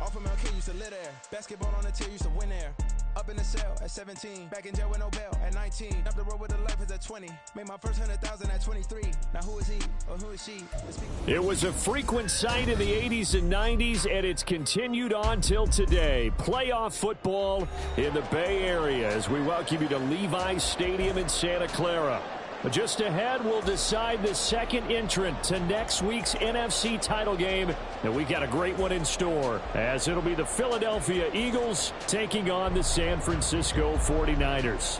Off of MLK, used to live there. Basketball on the tier, used to win there. Up in the cell at 17. Back in jail with no bail at 19. Up the road with a life as at 20. Made my first 100,000 at 23. Now who is he or who is she? It was a frequent sight in the 80s and 90s, and it's continued on till today. Playoff football in the Bay Area as we welcome you to Levi's Stadium in Santa Clara. But just ahead, we'll decide the second entrant to next week's NFC title game. And we got a great one in store, as it'll be the Philadelphia Eagles taking on the San Francisco 49ers.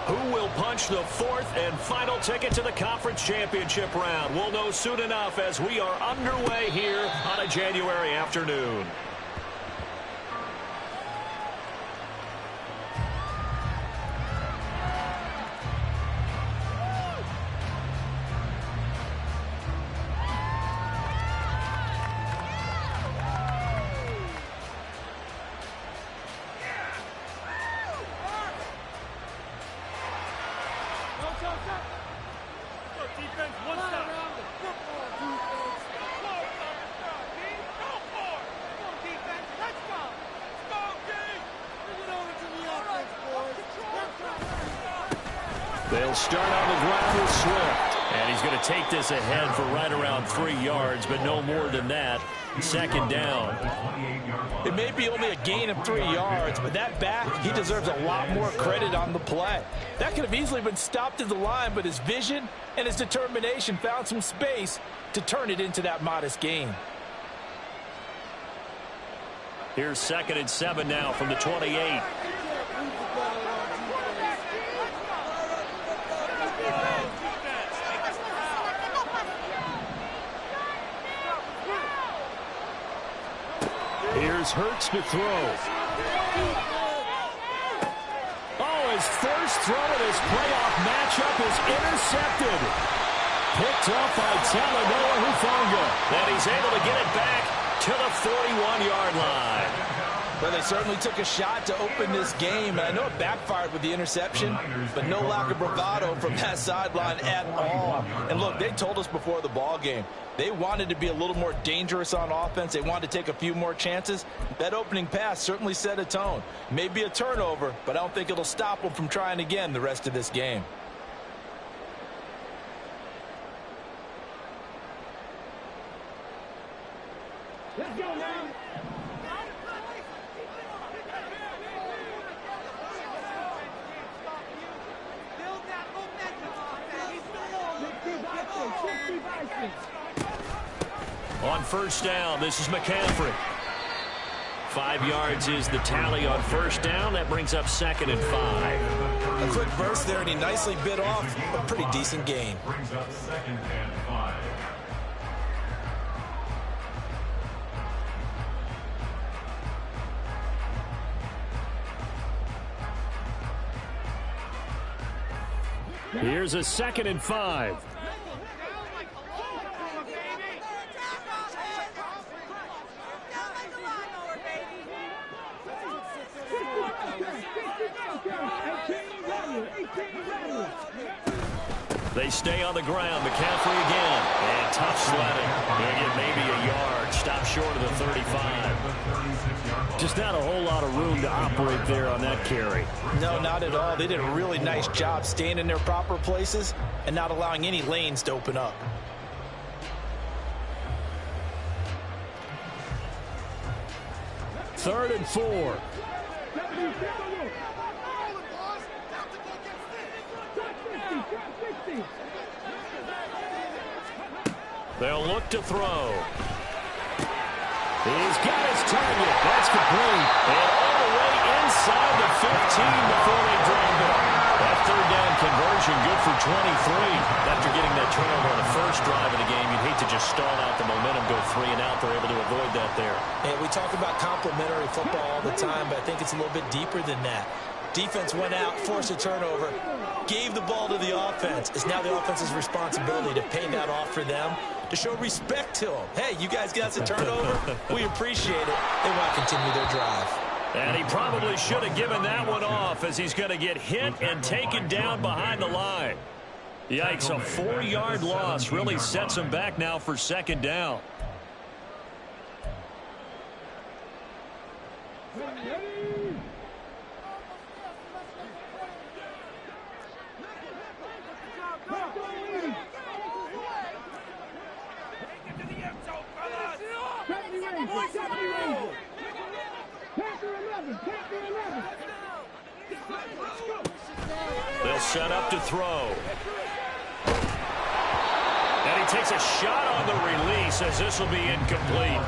Who will punch the fourth and final ticket to the conference championship round? We'll know soon enough as we are underway here on a January afternoon. They'll start on the ground with Swift. And he's going to take this ahead for right around 3 yards, but no more than that. Second down. It may be only a gain of 3 yards, but that back, he deserves a lot more credit on the play. That could have easily been stopped at the line, but his vision and his determination found some space to turn it into that modest gain. Here's 2nd and 7 now from the 28. Here's Hurts to throw. Oh, his first throw in his playoff matchup is intercepted. Picked up by Talanoa Hufanga. And he's able to get it back to the 41-yard line. Well, they certainly took a shot to open this game. And I know it backfired with the interception, but no lack of bravado from that sideline at all. And look, they told us before the ball game, they wanted to be a little more dangerous on offense. They wanted to take a few more chances. That opening pass certainly set a tone. Maybe a turnover, but I don't think it'll stop them from trying again the rest of this game. Let's go now. On first down, this is McCaffrey. 5 yards is the tally on first down. That brings up 2nd and 5. A quick burst there, and he nicely bit off a pretty decent gain. Brings up 2nd and 5. Here's a 2nd and 5. They stay on the ground. McCaffrey again. And tough sledding. They get maybe a yard. Stop short of the 35. Just not a whole lot of room to operate there on that carry. No, not at all. They did a really nice job staying in their proper places and not allowing any lanes to open up. Third and 4. They'll look to throw. He's got his target. That's complete. And all the way inside the 15 before they drop it. That third down conversion good for 23. After getting that turnover on the first drive of the game, you'd hate to just stall out the momentum, go 3 and out. They're able to avoid that there. And we talk about complimentary football all the time, but I think it's a little bit deeper than that. Defense went out, forced a turnover, gave the ball to the offense. It's now the offense's responsibility to pay that off for them, to show respect to them. Hey, you guys got the turnover. We appreciate it. They want to continue their drive. And he probably should have given that one off, as he's going to get hit and taken down behind the line. Yikes, a 4-yard loss really sets him back now for second down. They'll set up to throw. And he takes a shot on the release, as this will be incomplete.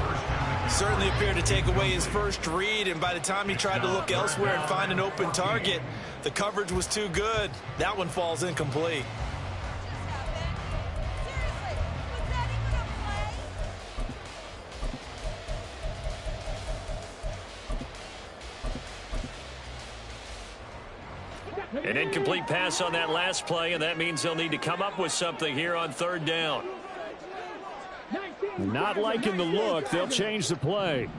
Certainly appeared to take away his first read, and by the time he tried to look elsewhere and find an open target, the coverage was too good. That one falls incomplete. An incomplete pass on that last play, and that means they'll need to come up with something here on third down. Not liking the look. They'll change the play.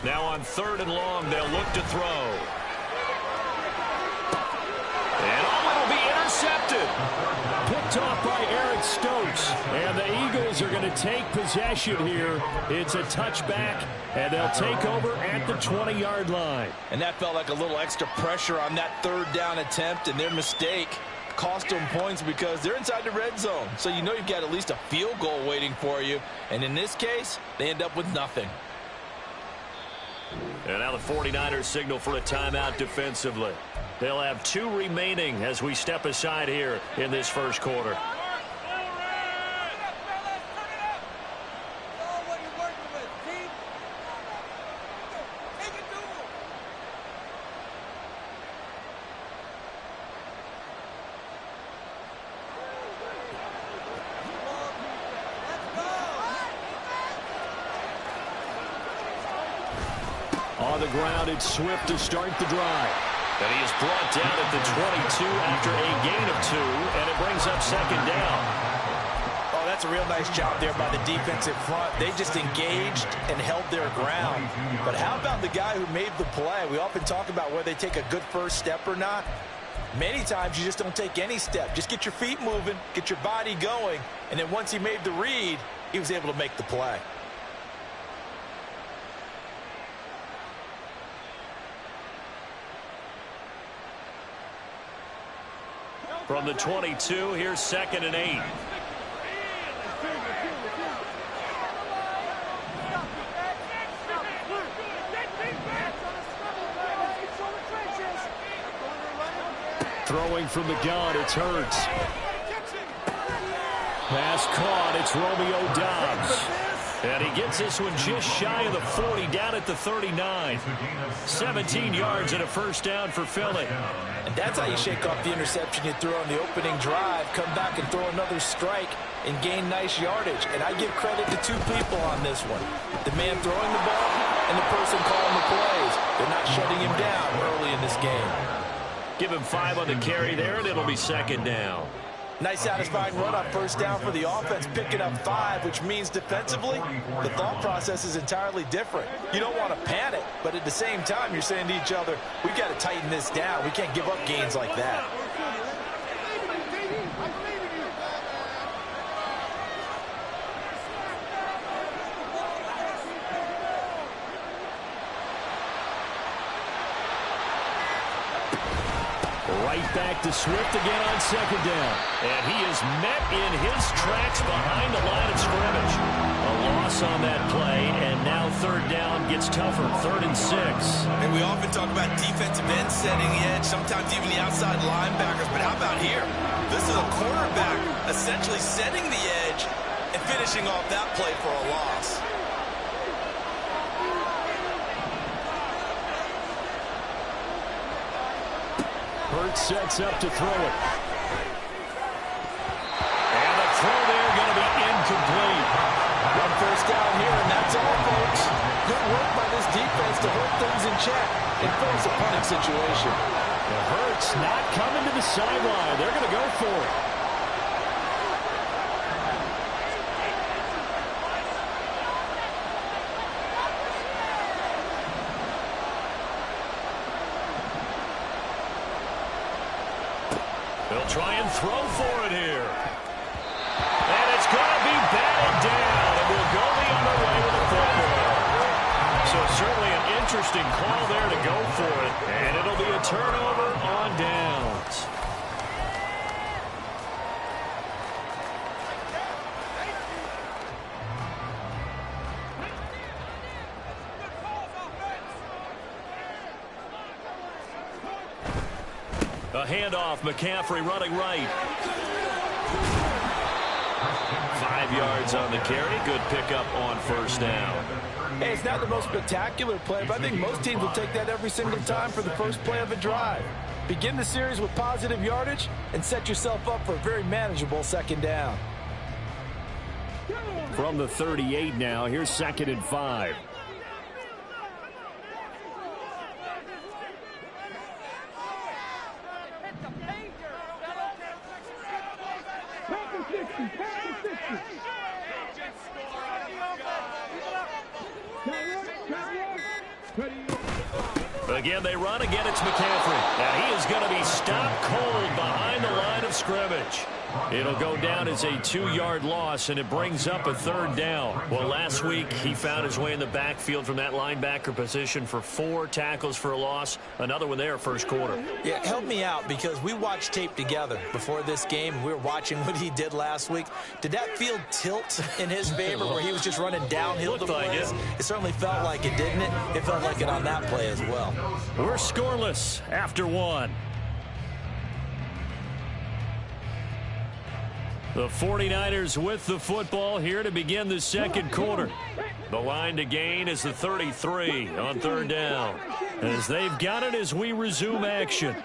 Now on third and long, they'll look to throw. And it'll be intercepted. Picked off by Eric Stokes. And the Eagles are going to take possession here. It's a touchback, and they'll take over at the 20-yard line. And that felt like a little extra pressure on that third down attempt, and their mistake cost them points because they're inside the red zone. So you know you've got at least a field goal waiting for you. And in this case, they end up with nothing. And now the 49ers signal for a timeout defensively. They'll have 2 remaining as we step aside here in this first quarter. On the ground, it's Swift to start the drive. And he is brought down at the 22 after a gain of 2, and it brings up second down. Oh, that's a real nice job there by the defensive front. They just engaged and held their ground. But how about the guy who made the play? We often talk about whether they take a good first step or not. Many times you just don't take any step. Just get your feet moving, get your body going, and then once he made the read, he was able to make the play. From the 22, here's 2nd and 8. Throwing from the gun, it's Hurts. Pass caught, it's Romeo Doubs. And he gets this one just shy of the 40, down at the 39. 17 yards and a first down for Philly. And that's how you shake off the interception you threw on the opening drive, come back and throw another strike and gain nice yardage. And I give credit to 2 people on this one. The man throwing the ball and the person calling the plays. They're not shutting him down early in this game. Give him 5 on the carry there, and it'll be second down. Nice satisfying run on first down for the offense, picking up 5, which means defensively, the thought process is entirely different. You don't want to panic, but at the same time, you're saying to each other, we've got to tighten this down. We can't give up gains like that. Right back to Swift again on second down. And he is met in his tracks behind the line of scrimmage. A loss on that play, and now third down gets tougher. 3rd and 6. And we often talk about defensive ends setting the edge, sometimes even the outside linebackers. But how about here? This is a quarterback essentially setting the edge and finishing off that play for a loss. Hurts sets up to throw it. And the throw there going to be incomplete. One first down here, and that's all, folks. Good work by this defense to hold things in check and force a punting situation. It hurts not coming to the sideline. They're going to go for it. They'll try and throw for it here. And it's going to be batted down. And we'll go the other way with the football. So certainly an interesting call there to go for it. And it'll be a turnover on downs. A handoff, McCaffrey running right. 5 yards on the carry. Good pickup on first down. Hey, it's not the most spectacular play, but I think most teams will take that every single time for the first play of a drive. Begin the series with positive yardage and set yourself up for a very manageable second down. From the 38 now, here's 2nd and 5. Again, they run. Again, it's McCaffrey. Now, he is going to be stopped cold behind the line of scrimmage. It'll go down as a 2-yard loss, and it brings up a 3rd down. Well, last week, he found his way in the backfield from that linebacker position for 4 tackles for a loss. Another one there, first quarter. Yeah, help me out, because we watched tape together before this game. We were watching what he did last week. Did that field tilt in his favor where he was just running downhill to plays? It certainly felt like it, didn't it? It felt like it on that play as well. We're scoreless after 1. The 49ers with the football here to begin the second quarter. The line to gain is the 33 on 3rd down. As they've got it as we resume action.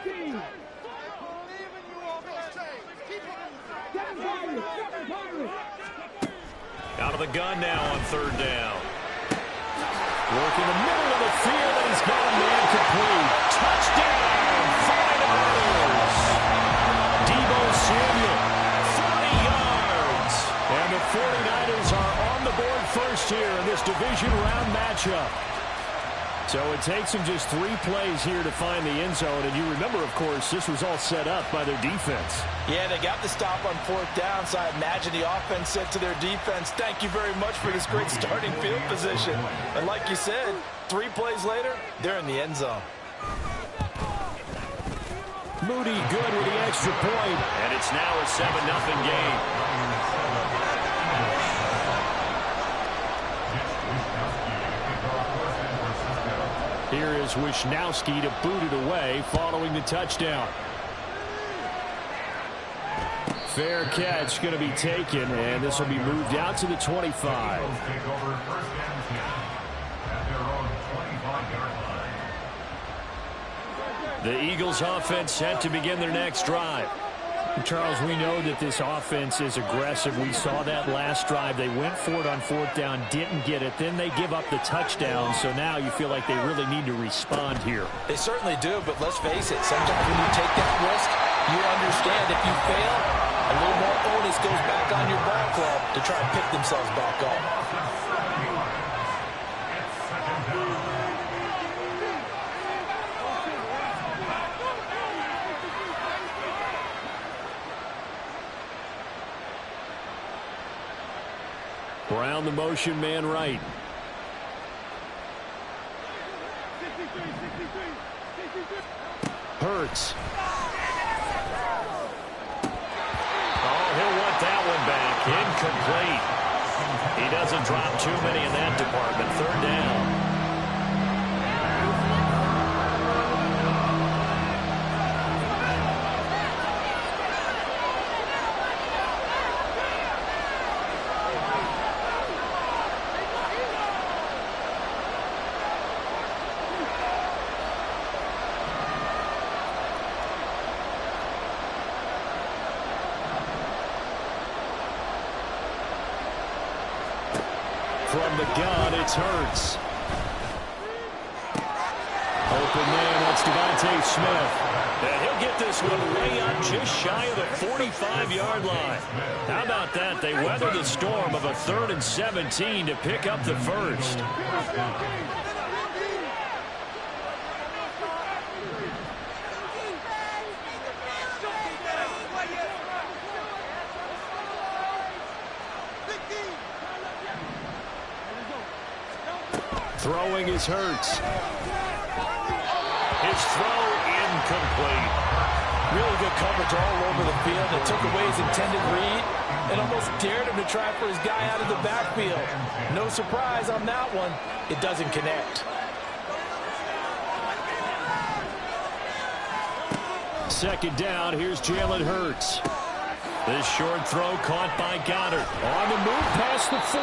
Out of the gun now on 3rd down. Work in the middle of the field, and he's got a man complete. Touchdown, 49ers. Deebo Samuel. And the 49ers are on the board first here in this division round matchup. So it takes them just 3 plays here to find the end zone. And you remember, of course, this was all set up by their defense. Yeah, they got the stop on 4th down, so I imagine the offense said to their defense, thank you very much for this great starting field position. And like you said, 3 plays later, they're in the end zone. Moody good with the extra point. And it's now a 7-0 game. Here is Wisnowski to boot it away following the touchdown. Fair catch going to be taken, and this will be moved out to the 25. The Eagles offense set to begin their next drive. Charles, we know that this offense is aggressive. We saw that last drive. They went for it on 4th down, didn't get it. Then they give up the touchdown. So now you feel like they really need to respond here. They certainly do, but let's face it. Sometimes when you take that risk, you understand if you fail, a little more onus goes back on your ball club to try and pick themselves back up. Brown the motion man right. Hurts. Oh, he'll want that one back. Incomplete. He doesn't drop too many in that department. 3rd down. From the gun, it's Hurts. open man. That's Devontae Smith. And he'll get this one way up just shy of the 45-yard line. How about that? They weather the storm of a 3rd and 17 to pick up the first. Throwing is Hurts. His throw incomplete. Really good coverage all over the field. They took away his intended read and almost dared him to try for his guy out of the backfield. No surprise on that one. It doesn't connect. Second down, here's Jalen Hurts. This short throw caught by Goddard. On the move past the 40.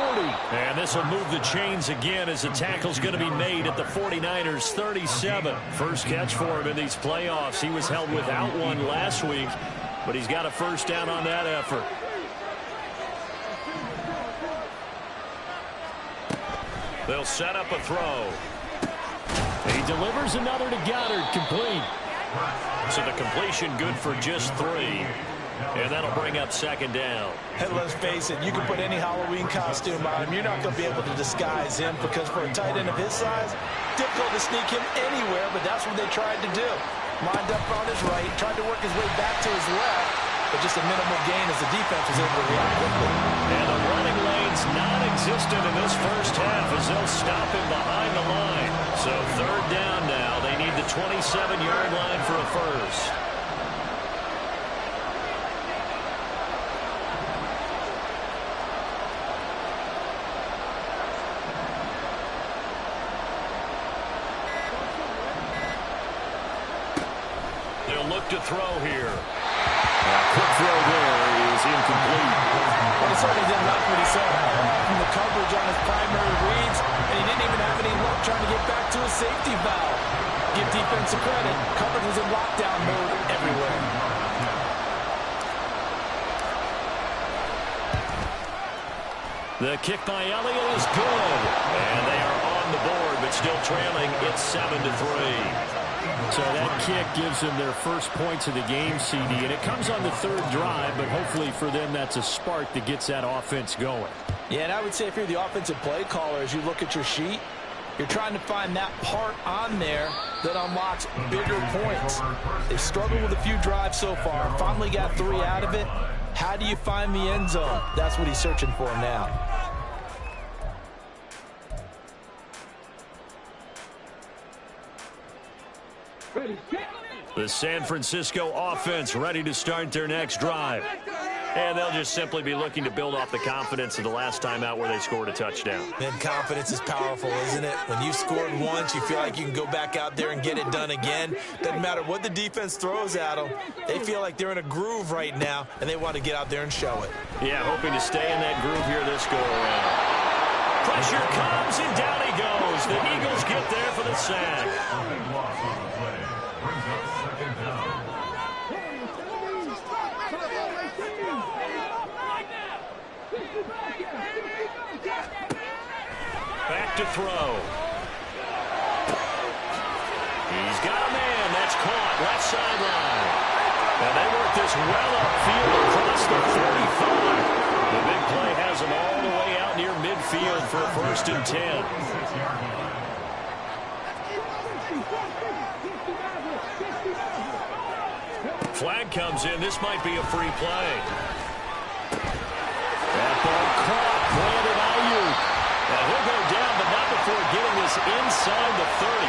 And this will move the chains again as the tackle's going to be made at the 49ers 37. First catch for him in these playoffs. He was held without one last week, but he's got a first down on that effort. They'll set up a throw. He delivers another to Goddard, complete. So the completion good for just 3. And that'll bring up second down. And let's face it, you can put any Halloween costume on him. You're not going to be able to disguise him because for a tight end of his size, difficult to sneak him anywhere, but that's what they tried to do. Lined up on his right, tried to work his way back to his left, but just a minimal gain as the defense was able to react quickly. And the running lane's non-existent in this first half as they'll stop him behind the line. So third down now. They need the 27-yard line for a first. To throw here. Quick throw there is incomplete. Well, he certainly didn't like what he saw from the coverage on his primary reads, and he didn't even have any luck trying to get back to his safety valve. Give defensive credit. Coverage was in lockdown mode everywhere. The kick by Elliott is good. And they are on the board, but still trailing. It's 7-3. So that kick gives them their first points of the game, CD, and it comes on the third drive, but hopefully for them that's a spark that gets that offense going. Yeah, and I would say if you're the offensive play caller, as you look at your sheet, you're trying to find that part on there that unlocks bigger points. They've struggled with a few drives so far, finally got 3 out of it. How do you find the end zone? That's what he's searching for now. The San Francisco offense ready to start their next drive. And they'll just simply be looking to build off the confidence of the last time out where they scored a touchdown. Man, confidence is powerful, isn't it? When you've scored once, you feel like you can go back out there and get it done again. Doesn't matter what the defense throws at them. They feel like they're in a groove right now, and they want to get out there and show it. Yeah, hoping to stay in that groove here this go-around. Pressure comes, and down he goes. The Eagles get there for the sack. Back to throw. He's got a man. That's caught. Left sideline. And they work this well upfield across the 45. The big play has them all the way out near midfield for a 1st and 10. Flag comes in. This might be a free play. That ball caught. Brandon Ayuk. And he'll go down, but not before getting this inside the 30.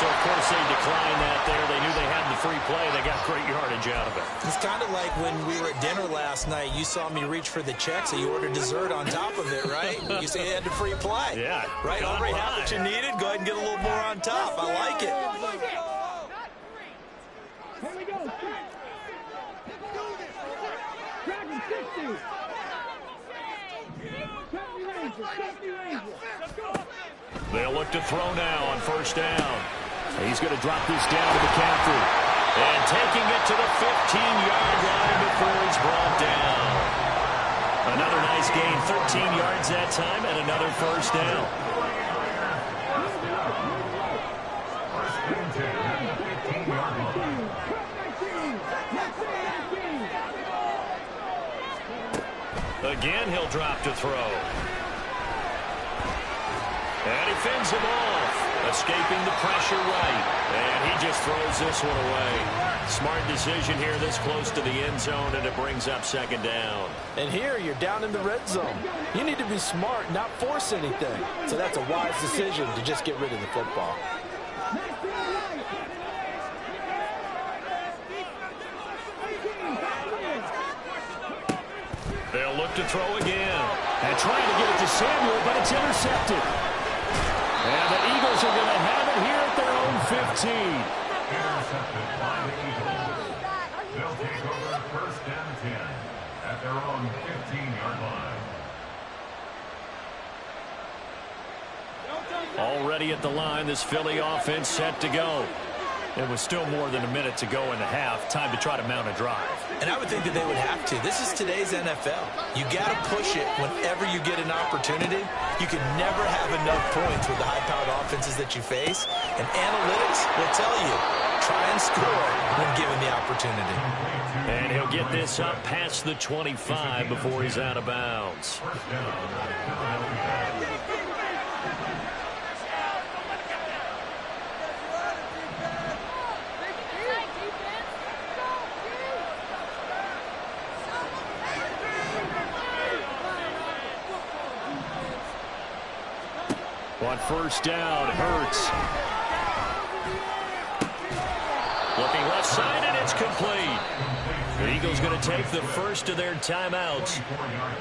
So, of course, they declined that there. They knew they had the free play. They got great yardage out of it. It's kind of like when we were at dinner last night. You saw me reach for the check, so you ordered dessert on top of it, right? You say you had the free play. Yeah. Right? Already have what you needed. Go ahead and get a little more on top. I like it. Here we go. Dragon 60. They'll look to throw now on 1st down. He's going to drop this down to McCaffrey. And taking it to the 15-yard line before he's brought down. Another nice gain, 13 yards that time, and another 1st down. Again, he'll drop to throw. And he fends him off, escaping the pressure right. And he just throws this one away. Smart decision here this close to the end zone, and it brings up second down. And here you're down in the red zone. You need to be smart, not force anything. So that's a wise decision to just get rid of the football. They'll look to throw again. And trying to get it to Samuel, but it's intercepted. And the Eagles are going to have it here at their own 15. Intercepted by the Eagles. They'll take over first and 10 at their own 15-yard line. Already at the line, this Philly offense set to go. It was still more than a minute to go in the half. Time to try to mount a drive. And I would think that they would have to. This is today's NFL. You got to push it whenever you get an opportunity. You can never have enough points with the high-powered offenses that you face. And analytics will tell you, try and score when given the opportunity. And he'll get this up past the 25 before he's out of bounds. First down, Philadelphia. On first down, Hurts. Looking left side, and it's complete. The Eagles going to take the first of their timeouts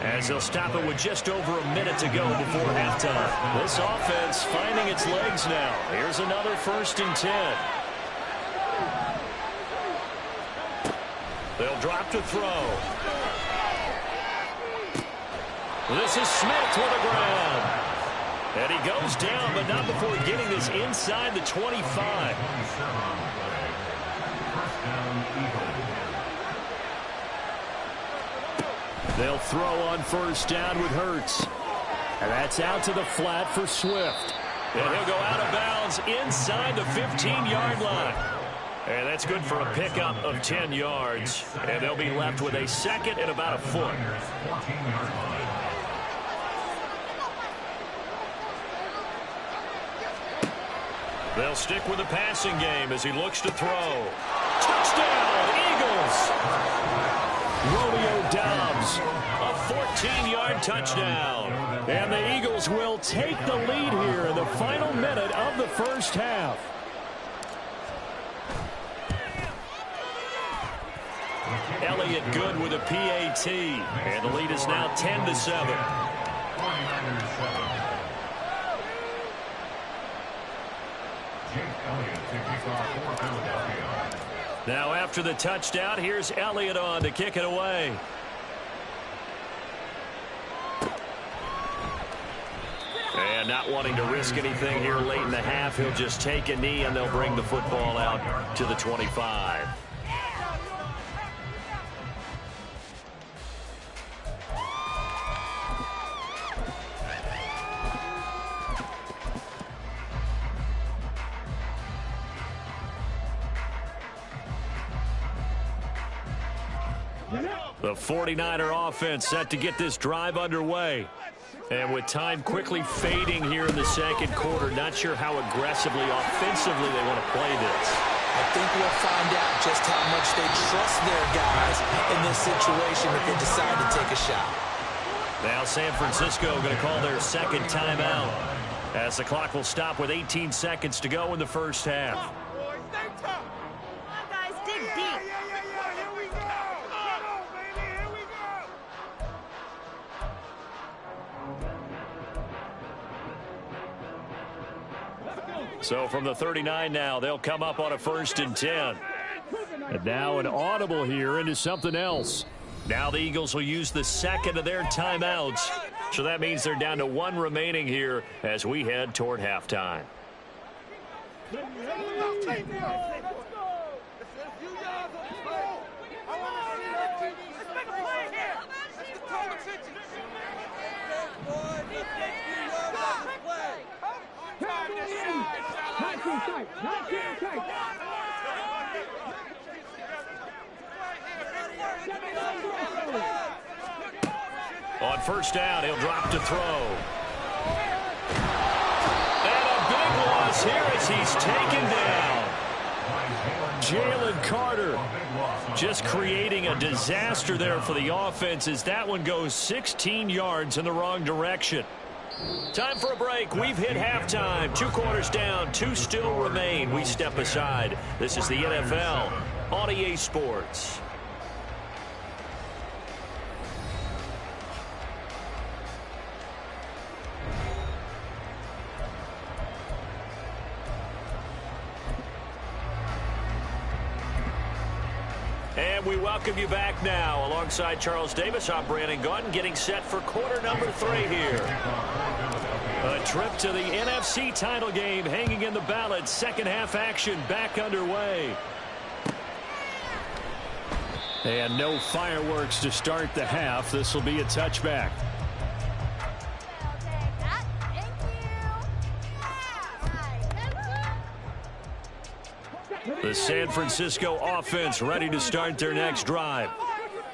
as they'll stop it with just over a minute to go before halftime. This offense finding its legs now. Here's another 1st and 10. They'll drop to throw. This is Smith with the ground. And he goes down, but not before getting this inside the 25. They'll throw on first down with Hurts. And that's out to the flat for Swift. And he'll go out of bounds inside the 15-yard line. And that's good for a pickup of 10 yards. And they'll be left with a second and about a foot. They'll stick with the passing game as he looks to throw. Touchdown, Eagles! Romeo Doubs, a 14-yard touchdown. And the Eagles will take the lead here in the final minute of the first half. Elliott good with a PAT. And the lead is now 10-7. Now after the touchdown, here's Elliott on to kick it away. And not wanting to risk anything here late in the half, he'll just take a knee and they'll bring the football out to the 25. The 49er offense set to get this drive underway. And with time quickly fading here in the second quarter, not sure how aggressively, offensively they want to play this. I think we'll find out just how much they trust their guys in this situation if they decide to take a shot. Now San Francisco going to call their second timeout as the clock will stop with 18 seconds to go in the first half. So from the 39 now, they'll come up on a 1st and 10. And now an audible here into something else. Now the Eagles will use the second of their timeouts. So that means they're down to 1 remaining here as we head toward halftime. On first down, he'll drop to throw. And a big loss here as he's taken down. Jalen Carter just creating a disaster there for the offense as that one goes 16 yards in the wrong direction. Time for a break. We've hit halftime. 2 quarters down, 2 still remain. We step aside. This is the NFL on EA Sports. And we welcome you back now. Alongside Charles Davis, I'm Brandon Gaudin, getting set for quarter number 3 here. A trip to the NFC title game hanging in the balance. Second half action back underway. And no fireworks to start the half. This will be a touchback. The San Francisco offense ready to start their next drive.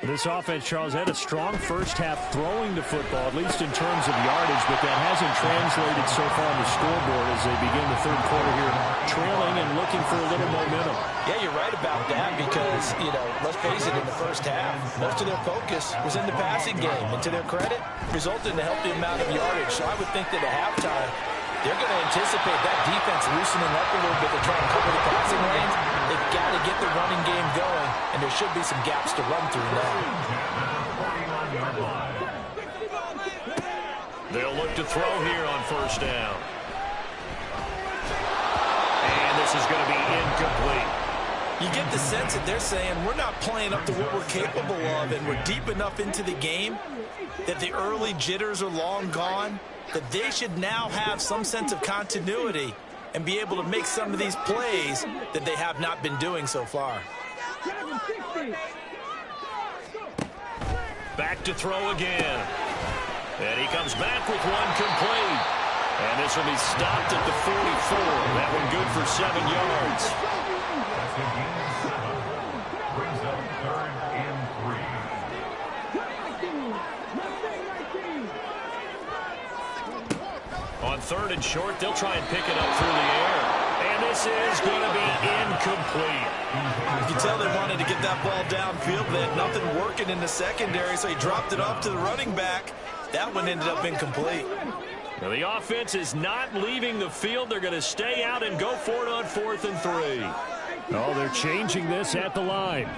This offense, Charles, had a strong first half throwing the football, at least in terms of yardage, but that hasn't translated so far on the scoreboard as they begin the third quarter here, trailing and looking for a little momentum. Yeah, you're right about that because, let's face it, in the first half, most of their focus was in the passing game. And to their credit, resulted in a healthy amount of yardage. So I would think that at halftime, they're going to anticipate that defense loosening up a little bit to try and cover the passing lanes. They've got to get the running game going, and there should be some gaps to run through now. They'll look to throw here on first down. And this is going to be incomplete. You get the sense that they're saying we're not playing up to what we're capable of, and we're deep enough into the game that the early jitters are long gone, that they should now have some sense of continuity and be able to make some of these plays that they have not been doing so far. Back to throw again. And he comes back with one complete. And this will be stopped at the 44. That one good for 7 yards. Brings up 3rd and 3. On 3rd and short, they'll try and pick it up through the air. And this is going to be incomplete. You can tell they wanted to get that ball downfield. They had nothing working in the secondary, so he dropped it off to the running back. That one ended up incomplete. Now the offense is not leaving the field. They're going to stay out and go for it on 4th and 3. Oh, they're changing this at the line.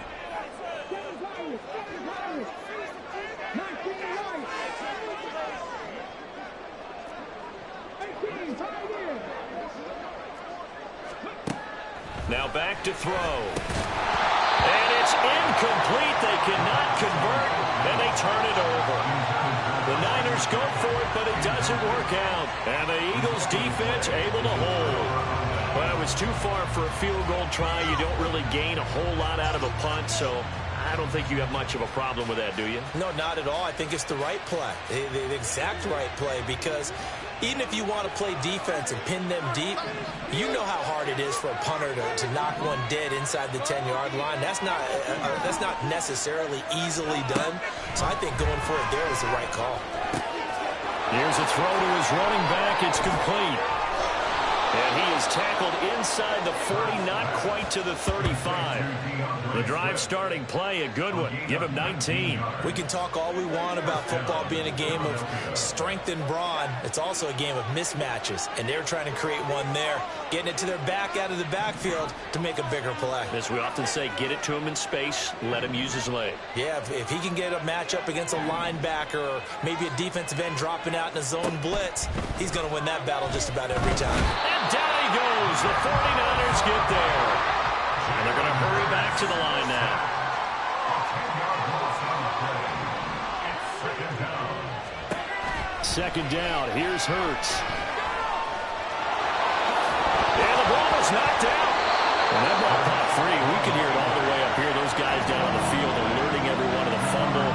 Now back to throw. And it's incomplete. They cannot convert, and they turn it over. The Niners go for it, but it doesn't work out. And the Eagles defense able to hold. Well, it was too far for a field goal try. You don't really gain a whole lot out of a punt, so I don't think you have much of a problem with that, do you? No, not at all. I think it's the right play, the exact right play, because even if you want to play defense and pin them deep, you know how hard it is for a punter to knock one dead inside the 10-yard line. That's not necessarily easily done. So I think going for it there was the right call. Here's a throw to his running back. It's complete. And he is tackled inside the 40, not quite to the 35. The drive starting play, a good one. Give him 19. We can talk all we want about football being a game of strength and brawn. It's also a game of mismatches, and they're trying to create one there, getting it to their back out of the backfield to make a bigger play. As we often say, get it to him in space, let him use his leg. Yeah, if he can get a matchup against a linebacker or maybe a defensive end dropping out in a zone blitz, he's going to win that battle just about every time. And down he goes. The 49ers get there. And they're going to hurry back to the line now. Second down. Here's Hurts. And the ball is knocked out. And that ball popped free. We can hear it all the way up here. Those guys down on the field alerting everyone of the fumble.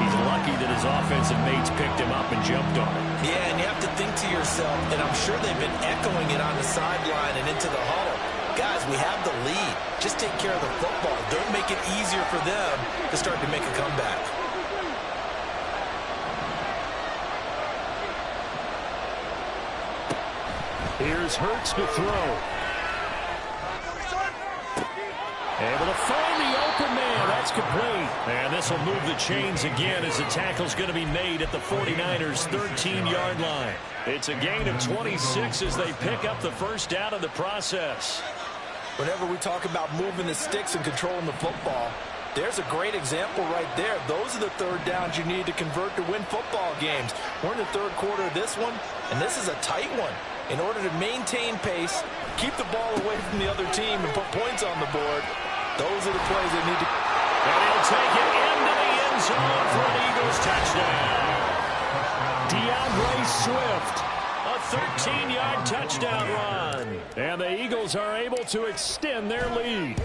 He's lucky that his offensive mates picked him up and jumped on it. Yeah, and you have to think to yourself, and I'm sure they've been echoing it on the sideline and into the huddle. Guys, we have the lead. Just take care of the football. Don't make it easier for them to start to make a comeback. Here's Hurts to throw. Able to find the open man. That's complete. And this will move the chains again as the tackle's going to be made at the 49ers' 13-yard line. It's a gain of 26 as they pick up the first down in the process. Whenever we talk about moving the sticks and controlling the football, there's a great example right there. Those are the third downs you need to convert to win football games. We're in the third quarter of this one, and this is a tight one. In order to maintain pace, keep the ball away from the other team, and put points on the board, those are the plays they need to... And he'll take it into the end zone for an Eagles touchdown. DeAndre Swift, a 13-yard touchdown run. And the Eagles are able to extend their lead.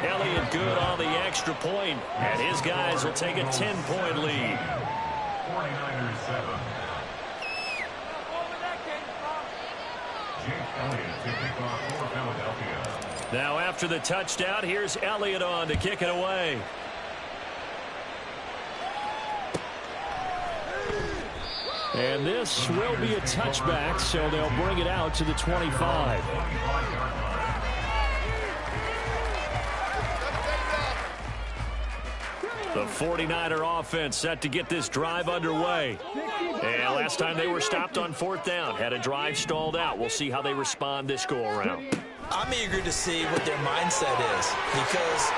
Elliott good on the extra point, and his guys will take a 10-point lead. 49ers 7. Jake Elliott to kick off for Philadelphia. Now after the touchdown, here's Elliott on to kick it away. And this will be a touchback, so they'll bring it out to the 25. The 49er offense set to get this drive underway. And last time they were stopped on fourth down, had a drive stalled out. We'll see how they respond this go-around. I'm eager to see what their mindset is, because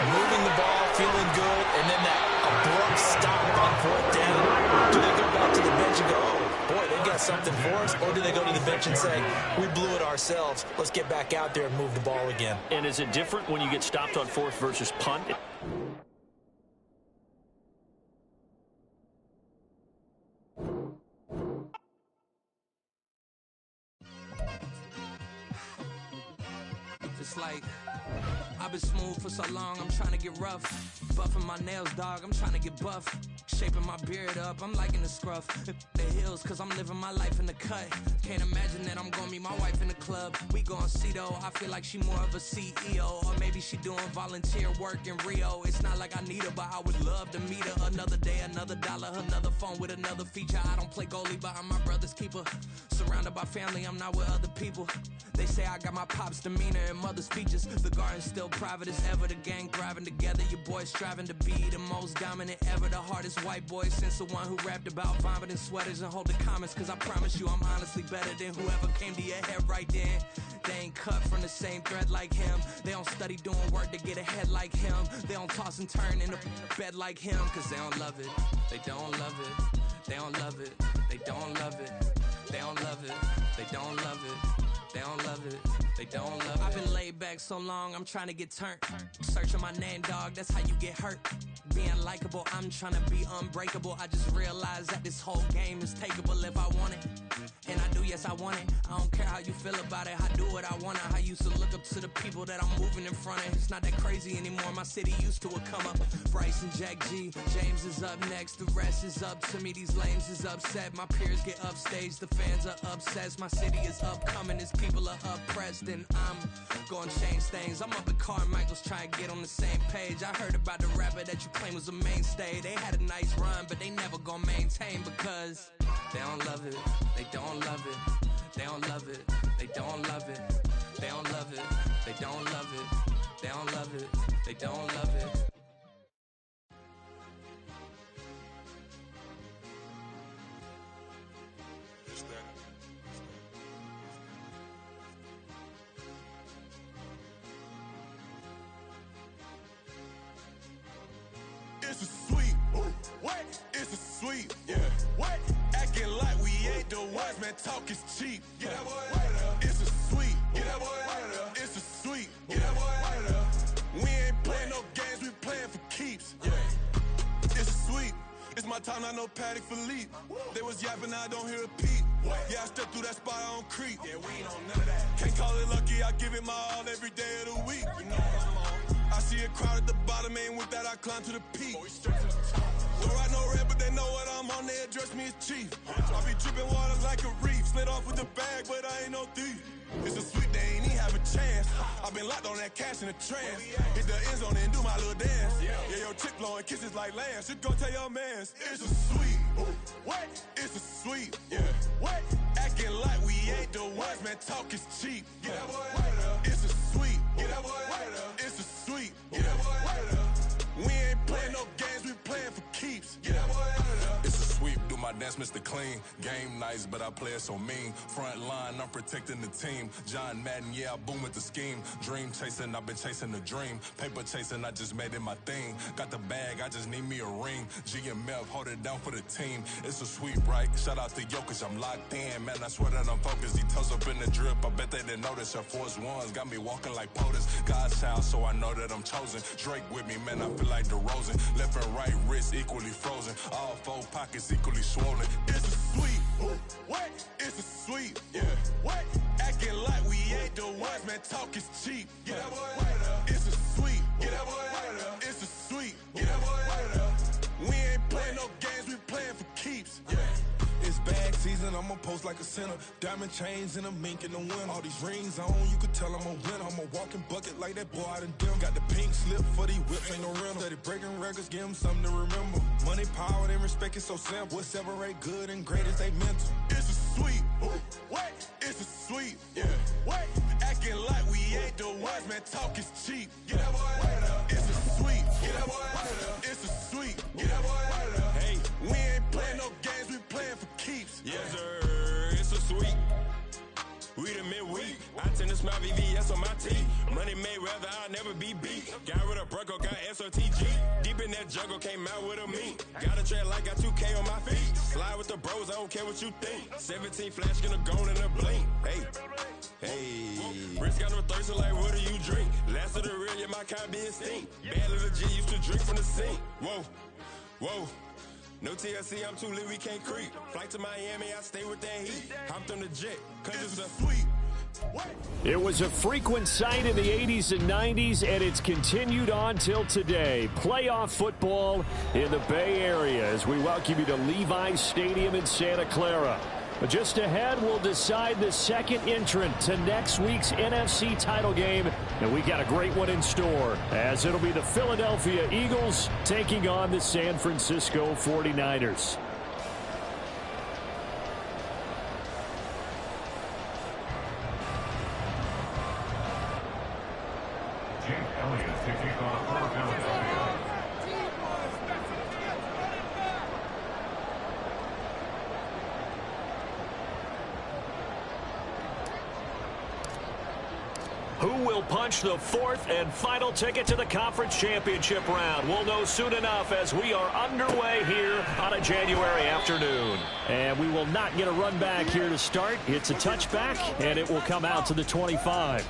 moving the ball, feeling good, and then that abrupt stop on fourth down. Do they go back to the bench and go, oh, boy, they got something for us? Or do they go to the bench and say, we blew it ourselves. Let's get back out there and move the ball again. And is it different when you get stopped on fourth versus punt? It's like, I've been smooth for so long, I'm trying to get rough. Buffing my nails, dog, I'm trying to get buff. Shaping my beard up, I'm liking the scruff. The hills, cause I'm living my life in the cut. Can't imagine that I'm gonna meet my wife in the club. We gon' see though, I feel like she more of a CEO. Or maybe she doing volunteer work in Rio. It's not like I need her, but I would love to meet her. Another day, another dollar, another phone with another feature. I don't play goalie, but I'm my brother's keeper. Surrounded by family, I'm not with other people. They say I got my pop's demeanor and mother's features. The garden's still private as ever. The gang thriving together. Your boys striving to be the most dominant ever. The hardest white boy since the one who rapped about vomiting sweaters and holding comments. Cause I promise you I'm honestly better than whoever came to your head right then. They ain't cut from the same thread like him. They don't study doing work to get ahead like him. They don't toss and turn in the bed like him. Cause they don't love it. They don't love it. They don't love it. They don't love it. They don't love it. They don't love it. They don't love it. They don't love it. I've been laid back so long, I'm trying to get turned. Searching my name, dog, that's how you get hurt. Being likable, I'm trying to be unbreakable. I just realized that this whole game is takeable if I want it. And I do, yes, I want it. I don't care how you feel about it. I do what I want. I used to look up to the people that I'm moving in front of. It's not that crazy anymore. My city used to come up. Bryce and Jack G. James is up next. The rest is up to me. These lames is upset. My peers get upstage. The fans are obsessed. My city is upcoming. Its people are oppressed. And I'm gonna change things. I'm up at Carmichael's trying to get on the same page. I heard about the rapper that you claim was a mainstay. They had a nice run, but they never gonna maintain because they don't love it. They don't love it. They don't love it. They don't love it. They don't love it. They don't love it. They don't love it. They don't love it. It's a sweet. What? It's a sweet. Yeah. What? Acting like we ain't the ones, man. Talk is cheap. Get that boy out of there. It's a sweet. Get that boy out of there. It's a sweet. Get that boy out of there. We ain't playing no games. We playing for keeps. Yeah. It's a sweet. It's my time. I know Patek Philippe. They was yapping. I don't hear a peep. Yeah, I stepped through that spot. I don't creep. Yeah, we ain't on none of that. Can't call it lucky. I give it my all every day of the week. You know what I'm on. I see a crowd at the bottom, and with that I climb to the peak. Don't write no red, but they know what I'm on. They address me as chief. I be dripping water like a reef. Slid off with the bag, but I ain't no thief. It's a sweet, they ain't even have a chance. I been locked on that cash in a trance. Hit the end zone and do my little dance. Yeah, your chick blowing kisses like Lance. You go tell your mans. It's a sweet. What? It's a sweep. Yeah. What? Acting like we ain't the ones, man. Talk is cheap. Get that boy right up. It's a sweep. Get that boy right up. It's a sweep. Get that boy right up. We ain't playing no games, we playing for keeps. Get that boy right up. It's a sweep, do my dance, Mr. Clean. Game nice, but I play it so mean. Front line, I'm protecting the team. John Madden, yeah, I boom with the scheme. Dream chasing, I've been chasing the dream. Paper chasing, I just made it my thing. Got the bag, I just need me a ring. GMF, hold it down for the team. It's a sweep, right? Shout out to Jokic, I'm locked in. Man, I swear that I'm focused. He toes up in the drip, I bet they didn't notice. Your force ones got me walking like POTUS. God's child, so I know that I'm chosen. Drake with me, man, I feel like DeRozan. Left and right wrist equally frozen. All four pockets equally swollen. It's a sweep. What? It's a sweep. Yeah. What? Acting like we ain't the ones, man. Talk is cheap. Get that boy right up. It's a sweep. Get that boy right up. It's a sweep. Get that boy right up. We ain't playing no games, we playing for keeps. Yeah. It's bag season, I'ma post like a sinner. Diamond chains and a mink in the wind. All these rings on, you could tell I'm a winner. I'm a walking bucket like that boy out in dim. Got the pink slip for these whips, ain't no rental. Steady breaking records, give them something to remember. Money, power, and respect is so simple. What separate good and great is they mental. It's a sweep. What? It's a sweep. Yeah. What? Acting like we ain't the ones, man. Talk is cheap. Get that boy right up. It's a sweep. Get that boy right up. It's a sweep. Get that boy right up. Hey, we ain't playing no games, we playing for keeps. Yes, sir. It's a sweep. We the midweek. I tend to smile VVS on my teeth. Money made rather I'll never be beat. Got rid of Bronco, got SOTG. Deep in that jungle, came out with a meat. Got a track like got 2K on my feet. Slide with the bros, I don't care what you think. 17 flash gonna go in a blink. Hey, hey. Wrist got no thirst, like what do you drink? Last of the real, yeah, my kind be extinct. Bad little G used to drink from the sink. Whoa, whoa. No TLC, I'm too lit, we can't creep. Flight to Miami, I stay with that heat. Hopped on the jet, cause it's a sweep. It was a frequent sight in the 80s and 90s, and it's continued on till today. Playoff football in the Bay Area as we welcome you to Levi's Stadium in Santa Clara. But just ahead, we'll decide the second entrant to next week's NFC title game, and we got a great one in store, as it'll be the Philadelphia Eagles taking on the San Francisco 49ers. Jake Elliott to kick off for Philadelphia. Who will punch the fourth and final ticket to the conference championship round? We'll know soon enough as we are underway here on a January afternoon. And we will not get a run back here to start. It's a touchback, and it will come out to the 25.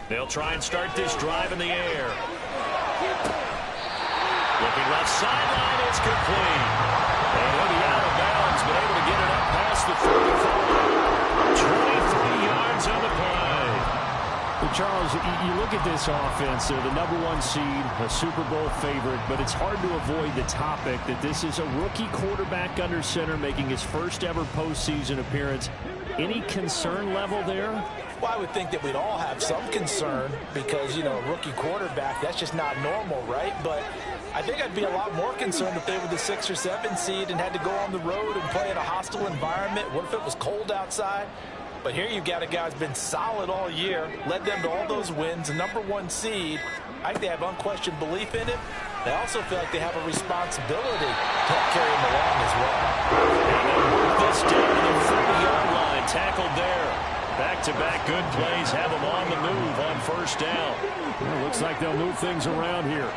They'll try and start this drive in the air. Looking left sideline, it's complete. And he'll be out of bounds, but able to get it up past the 35. 23 yards on the play. But Charles, you look at this offense, they're the #1 seed, a Super Bowl favorite, but it's hard to avoid the topic that this is a rookie quarterback under center making his first ever postseason appearance. Any concern level there? Well, I would think that we'd all have some concern because, you know, a rookie quarterback, that's just not normal, right? But I think I'd be a lot more concerned if they were the 6 or 7 seed and had to go on the road and play in a hostile environment. What if it was cold outside? But here you've got a guy who's been solid all year, led them to all those wins, a #1 seed. I think they have unquestioned belief in him. They also feel like they have a responsibility to help carry him along as well. And they'll work this down to the 40-yard line, tackled there. Back-to-back good plays have them on the move on first down. Well, looks like they'll move things around here.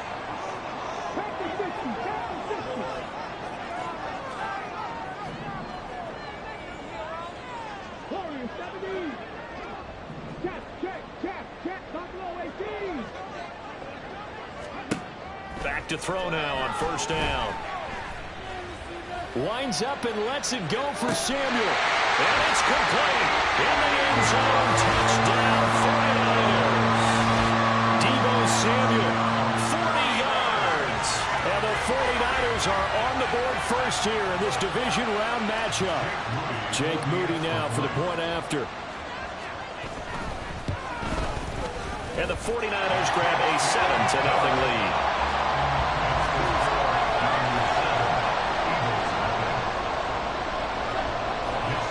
Back to throw now on first down. Winds up and lets it go for Samuel. And it's complete. In the end zone. Touchdown 49ers. Deebo Samuel, 40 yards. And the 49ers are on the board first here in this division round matchup. Jake Moody now for the point after. And the 49ers grab a 7-0 lead.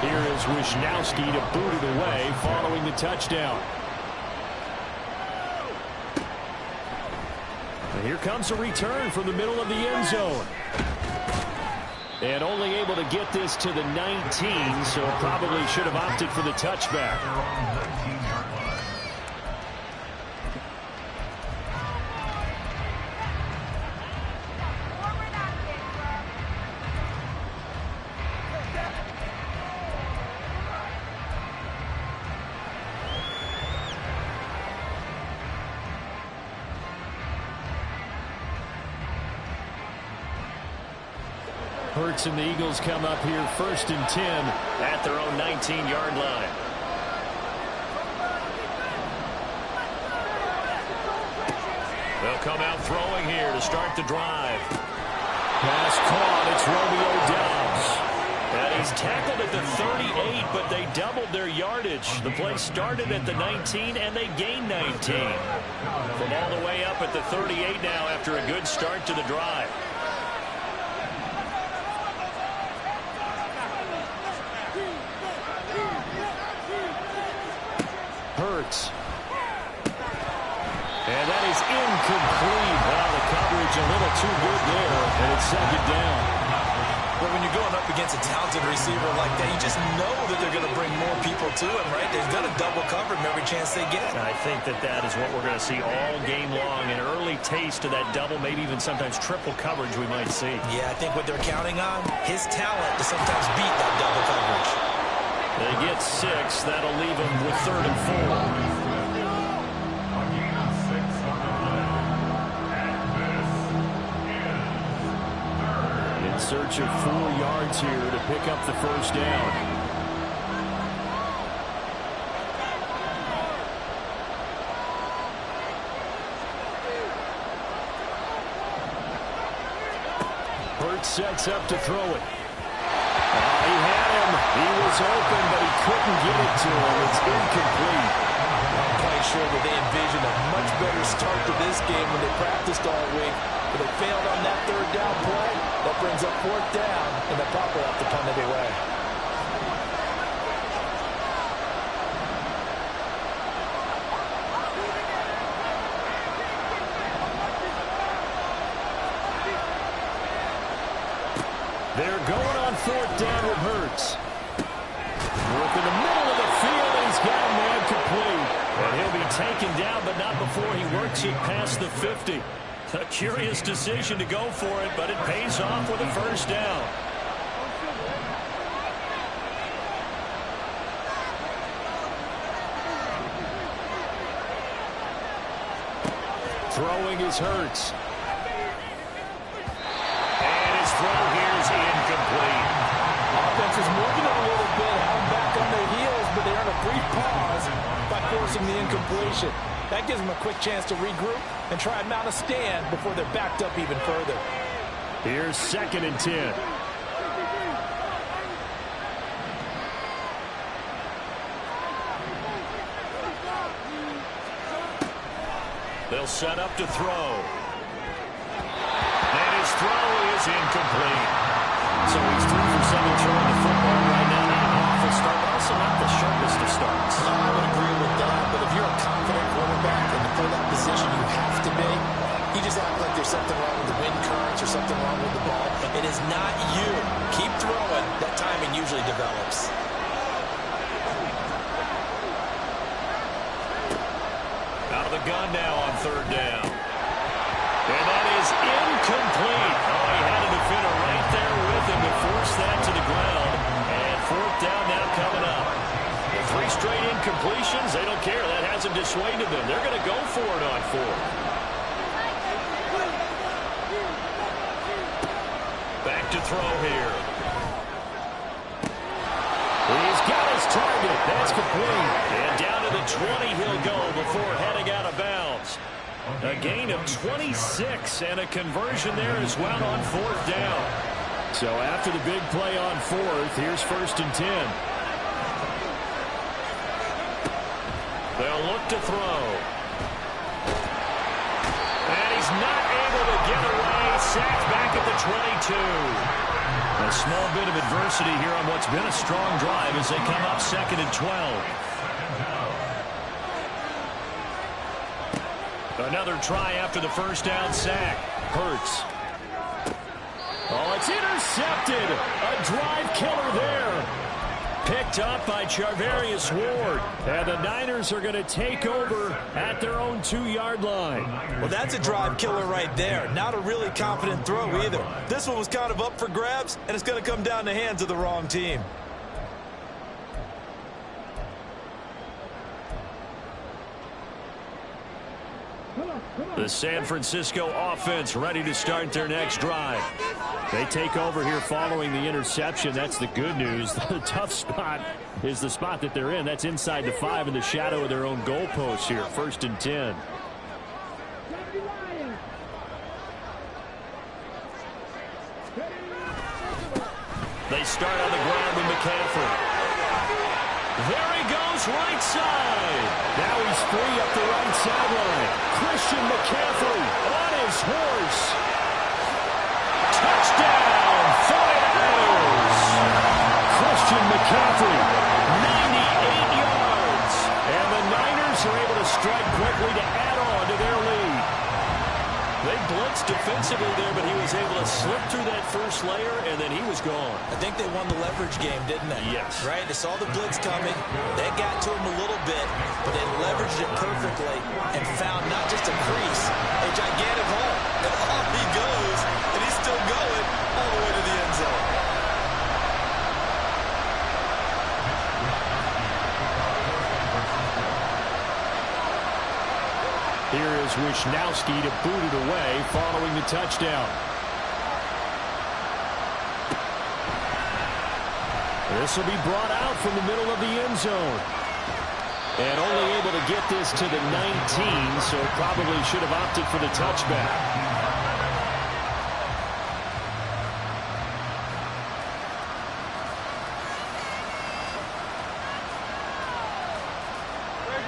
Here is Wisnowski to boot it away following the touchdown. And here comes a return from the middle of the end zone. And only able to get this to the 19, so probably should have opted for the touchback. Hurts and the Eagles come up here 1st and 10 at their own 19-yard line. They'll come out throwing here to start the drive. Pass caught. It's Romeo Doubs. And he's tackled at the 38, but they doubled their yardage. The play started at the 19, and they gained 19. From all the way up at the 38 now after a good start to the drive. Hurts. And that is incomplete. Well, the coverage a little too good there, and it's 2nd down. Well, when you're going up against a talented receiver like that, you just know that they're going to bring more people to him, right? They've got to double cover him every chance they get. I think that is what we're going to see all game long. An early taste of that double, maybe even sometimes triple coverage we might see. Yeah, I think what they're counting on, his talent to sometimes beat that double coverage. They get 6. That'll leave them with 3rd and 4. In search of 4 yards here to pick up the 1st down. Hurts sets up to throw it. He had him. He was open, but he couldn't get it to him. It's incomplete. I'm quite sure that they envisioned a much better start to this game when they practiced all week. But they failed on that 3rd down play. That brings up 4th down, and they'll probably have to punt it away. They're going on 4th down with Hurts. Work in the middle of the field, and he's got a man complete. And he'll be taken down, but not before he works it past the 50. A curious decision to go for it, but it pays off with a 1st down. Throwing is Hurts. And his throw here is incomplete. Offense is moving a little bit, having back on their heels, but they earn a brief pause by forcing the incompletion. That gives them a quick chance to regroup and try and mount a stand before they're backed up even further. Here's 2nd and 10. They'll set up to throw. And his throw is incomplete. So he's 3 for 7 throwing the football right now. Not an awful start, but also not the sharpest of starts. I would agree with that, but if you're a confident quarterback and to play that position, you have to be. You just act like there's something wrong with the wind currents or something wrong with the ball. It is not you. Keep throwing. That timing usually develops. Out of the gun now on 3rd down. And that is incomplete. Oh, he had a defender right there with him to force that to the ground. And 4th down now coming up. 3 straight incompletions. They don't care. That hasn't dissuaded them. They're going to go for it on 4th. Back to throw here. his target. That's complete. And down to the 20 he'll go before heading out of bounds. A gain of 26 and a conversion there as well on 4th down. So after the big play on 4th, here's 1st and 10. They'll look to throw. And he's not able to get away. Sacked back at the 22. A small bit of adversity here on what's been a strong drive as they come up 2nd and 12. Another try after the 1st down sack. Hurts. Oh, it's intercepted. A drive killer there. Picked up by Charvarius Ward. And the Niners are going to take over at their own 2-yard line. Well, that's a drive killer right there. Not a really confident throw either. This one was kind of up for grabs, and it's going to come down the hands of the wrong team. The San Francisco offense ready to start their next drive. They take over here following the interception. That's the good news. The tough spot is the spot that they're in. That's inside the 5 in the shadow of their own goalposts here. 1st and 10. They start on the ground with McCaffrey. There he goes, right side. Now he's free up the right sideline. Christian McCaffrey on his horse. Touchdown, 49ers. Christian McCaffrey, 98 yards. And the Niners are able to strike quickly to add on to their lead. They blitzed defensively there, but he was able to slip through that first layer, and then he was gone. I think they won the leverage game, didn't they? Yes. Right? They saw the blitz coming. They got to him a little bit, but they leveraged it perfectly and found not just a crease, a gigantic hole. And off he goes, and he's still going all the way to the end zone. Here is Wisnowski to boot it away following the touchdown. This will be brought out from the middle of the end zone. And only able to get this to the 19, so probably should have opted for the touchback.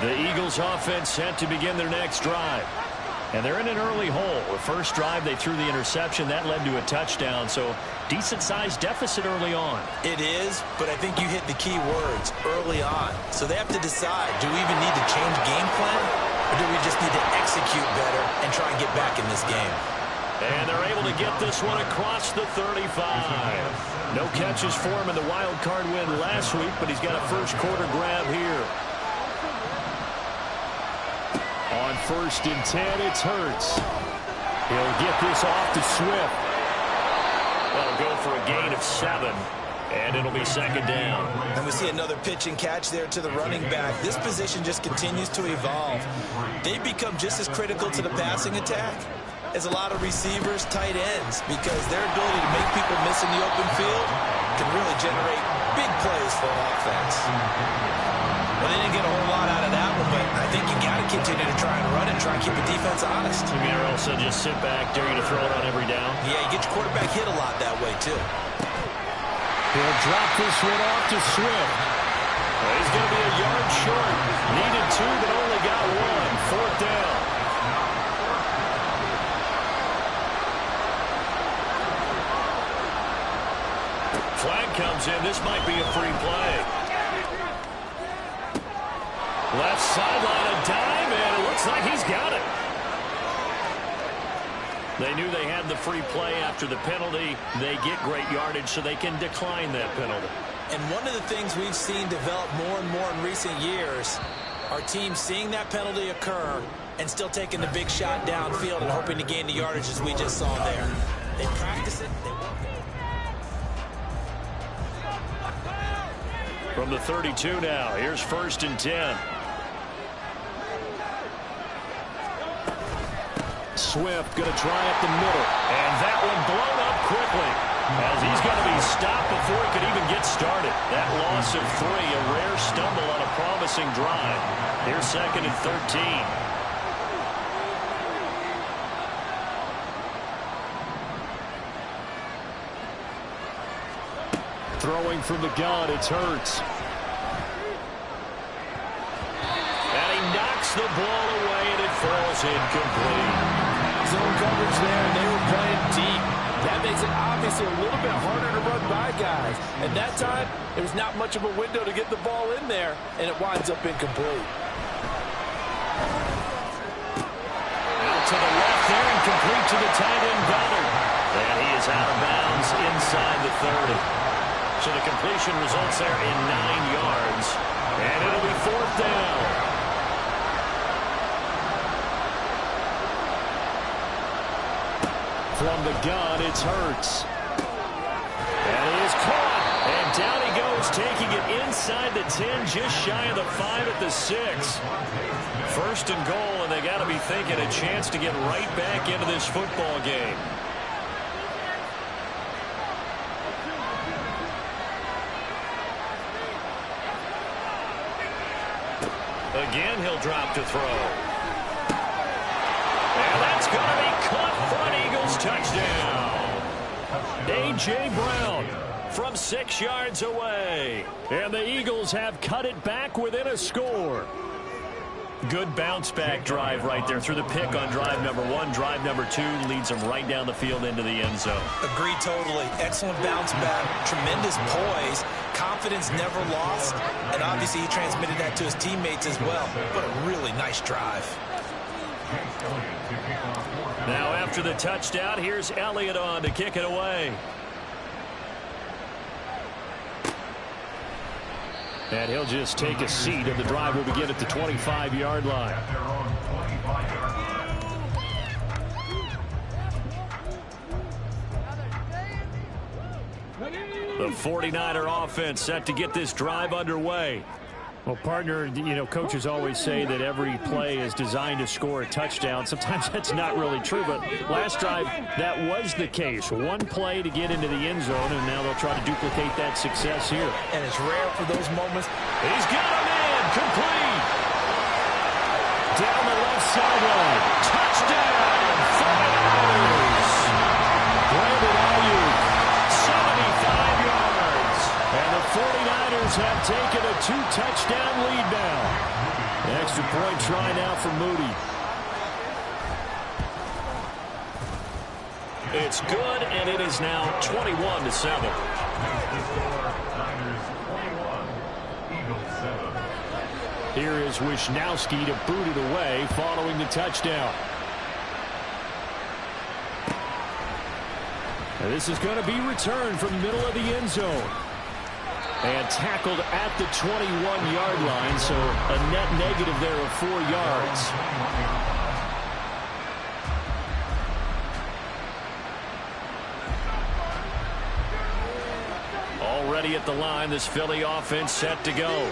The Eagles offense set to begin their next drive. And they're in an early hole. The first drive, they threw the interception. That led to a touchdown, so decent-sized deficit early on. It is, but I think you hit the key words, early on. So they have to decide, do we even need to change game plan, or do we just need to execute better and try and get back in this game? And they're able to get this one across the 35. No catches for him in the wild card win last week, but he's got a first-quarter grab here. On 1st and 10, it's Hurts. He'll get this off to Swift. They'll go for a gain of 7, and it'll be 2nd down. And we see another pitch and catch there to the running back. This position just continues to evolve. They've become just as critical to the passing attack as a lot of receivers, tight ends, because their ability to make people miss in the open field can really generate big plays for an offense. Well, they didn't get a whole lot out of that one, but I think you got to continue to try and run and try and keep the defense honest. You mean also just sit back, dare you to throw it on every down? Yeah, you get your quarterback hit a lot that way, too. He'll drop this one off to Swift. Well, he's going to be a yard short. Needed 2, but only got 1. 4th down. Flag comes in. This might be a free play. Left sideline, a dive, and it looks like he's got it. They knew they had the free play after the penalty. They get great yardage, so they can decline that penalty. And one of the things we've seen develop more and more in recent years are teams seeing that penalty occur and still taking the big shot downfield and hoping to gain the yardage as we just saw there. They practice it, they work it. From the 32 now, here's 1st and 10. Swift going to try up the middle. And that one blown up quickly as he's going to be stopped before he could even get started. That loss loss of 3, a rare stumble on a promising drive. Here's 2nd and 13. Throwing from the gun, it's Hurts. And he knocks the ball away, and it falls incomplete. Zone coverage there, and they were playing deep. That makes it obviously a little bit harder to run by guys. And that time, there's not much of a window to get the ball in there, and it winds up incomplete. Out to the left there, and complete to the tight end, Goddard. And he is out of bounds inside the 30. So the completion results there in 9 yards. And it'll be 4th down. From the gun, it's Hurts. And he is caught. And down he goes, taking it inside the 10, just shy of the 5 at the 6. 1st and goal, and they got to be thinking a chance to get right back into this football game. Again, he'll drop to throw. And that's going to be caught for an Eagles touchdown. A.J. Brown from 6 yards away. And the Eagles have cut it back within a score. Good bounce-back drive right there through the pick on drive number 1. Drive number 2 leads them right down the field into the end zone. Agreed totally. Excellent bounce-back, tremendous poise, confidence never lost, and obviously he transmitted that to his teammates as well. What a really nice drive. Now after the touchdown, here's Elliott on to kick it away. And he'll just take a seat, and the drive will begin at the 25-yard line. The 49er offense set to get this drive underway. Well, partner, you know, coaches always say that every play is designed to score a touchdown. Sometimes that's not really true, but last drive, that was the case. One play to get into the end zone, and now they'll try to duplicate that success here. And it's rare for those moments. He's got a man, complete. Down the left sideline. Touchdown, 49ers. Brandon Ayuk, 75 yards. And the 49ers have taken a 2-touchdown lead now. Extra point try now for Moody. It's good, and it is now 21-7. Here is Wisnowski to boot it away following the touchdown. And this is going to be returned from the middle of the end zone. And tackled at the 21-yard line, so a net negative there of 4 yards. Already at the line, this Philly offense set to go.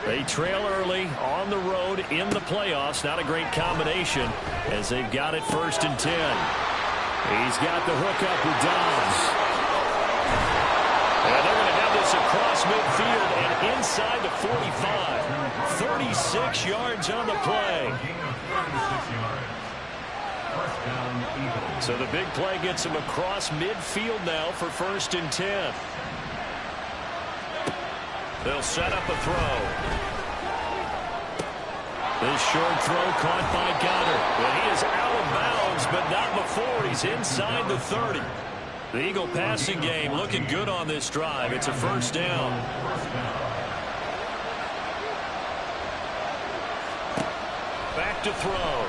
They trail early on the road in the playoffs. Not a great combination as they've got it 1st and 10. He's got the hook up with Dobbs. And they're going to have this across midfield and inside the 45. 36 yards on the play. So the big play gets him across midfield now for 1st and 10. They'll set up a throw. This short throw caught by Goddard. And he is out of bounds, but not before. He's inside the 30. The Eagle passing game looking good on this drive. It's a 1st down. Back to throw.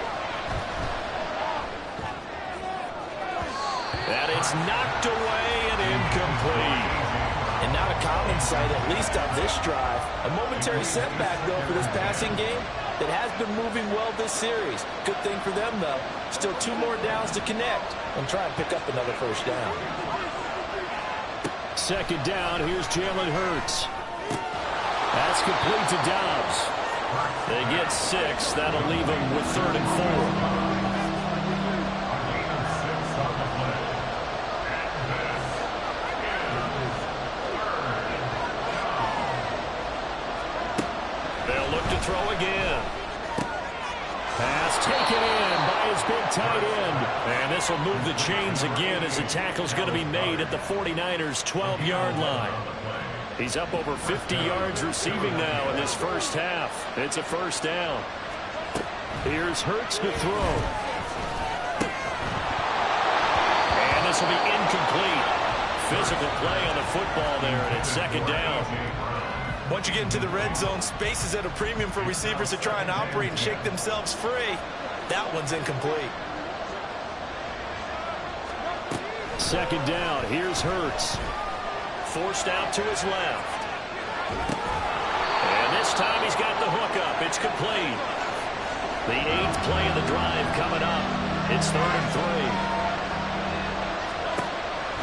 And it's knocked away and incomplete. And not a common sight, at least on this drive. A momentary setback, though, for this passing game that has been moving well this series. Good thing for them, though. Still 2 more downs to connect and try and pick up another 1st down. 2nd down, here's Jalen Hurts. That's complete to Dobbs. They get 6. That'll leave them with 3rd and 4. throw again. Pass taken in by his big tight end. And this will move the chains again as the tackle's going to be made at the 49ers' 12-yard line. He's up over 50 yards receiving now in this first half. It's a first down. Here's Hurts to throw. And this will be incomplete. Physical play on the football there, and it's second down. Once you get into the red zone, space is at a premium for receivers to try and operate and shake themselves free. That one's incomplete. Second down. Here's Hurts. Forced out to his left. And this time he's got the hookup. It's complete. The 8th play of the drive coming up. It's 3rd and 3.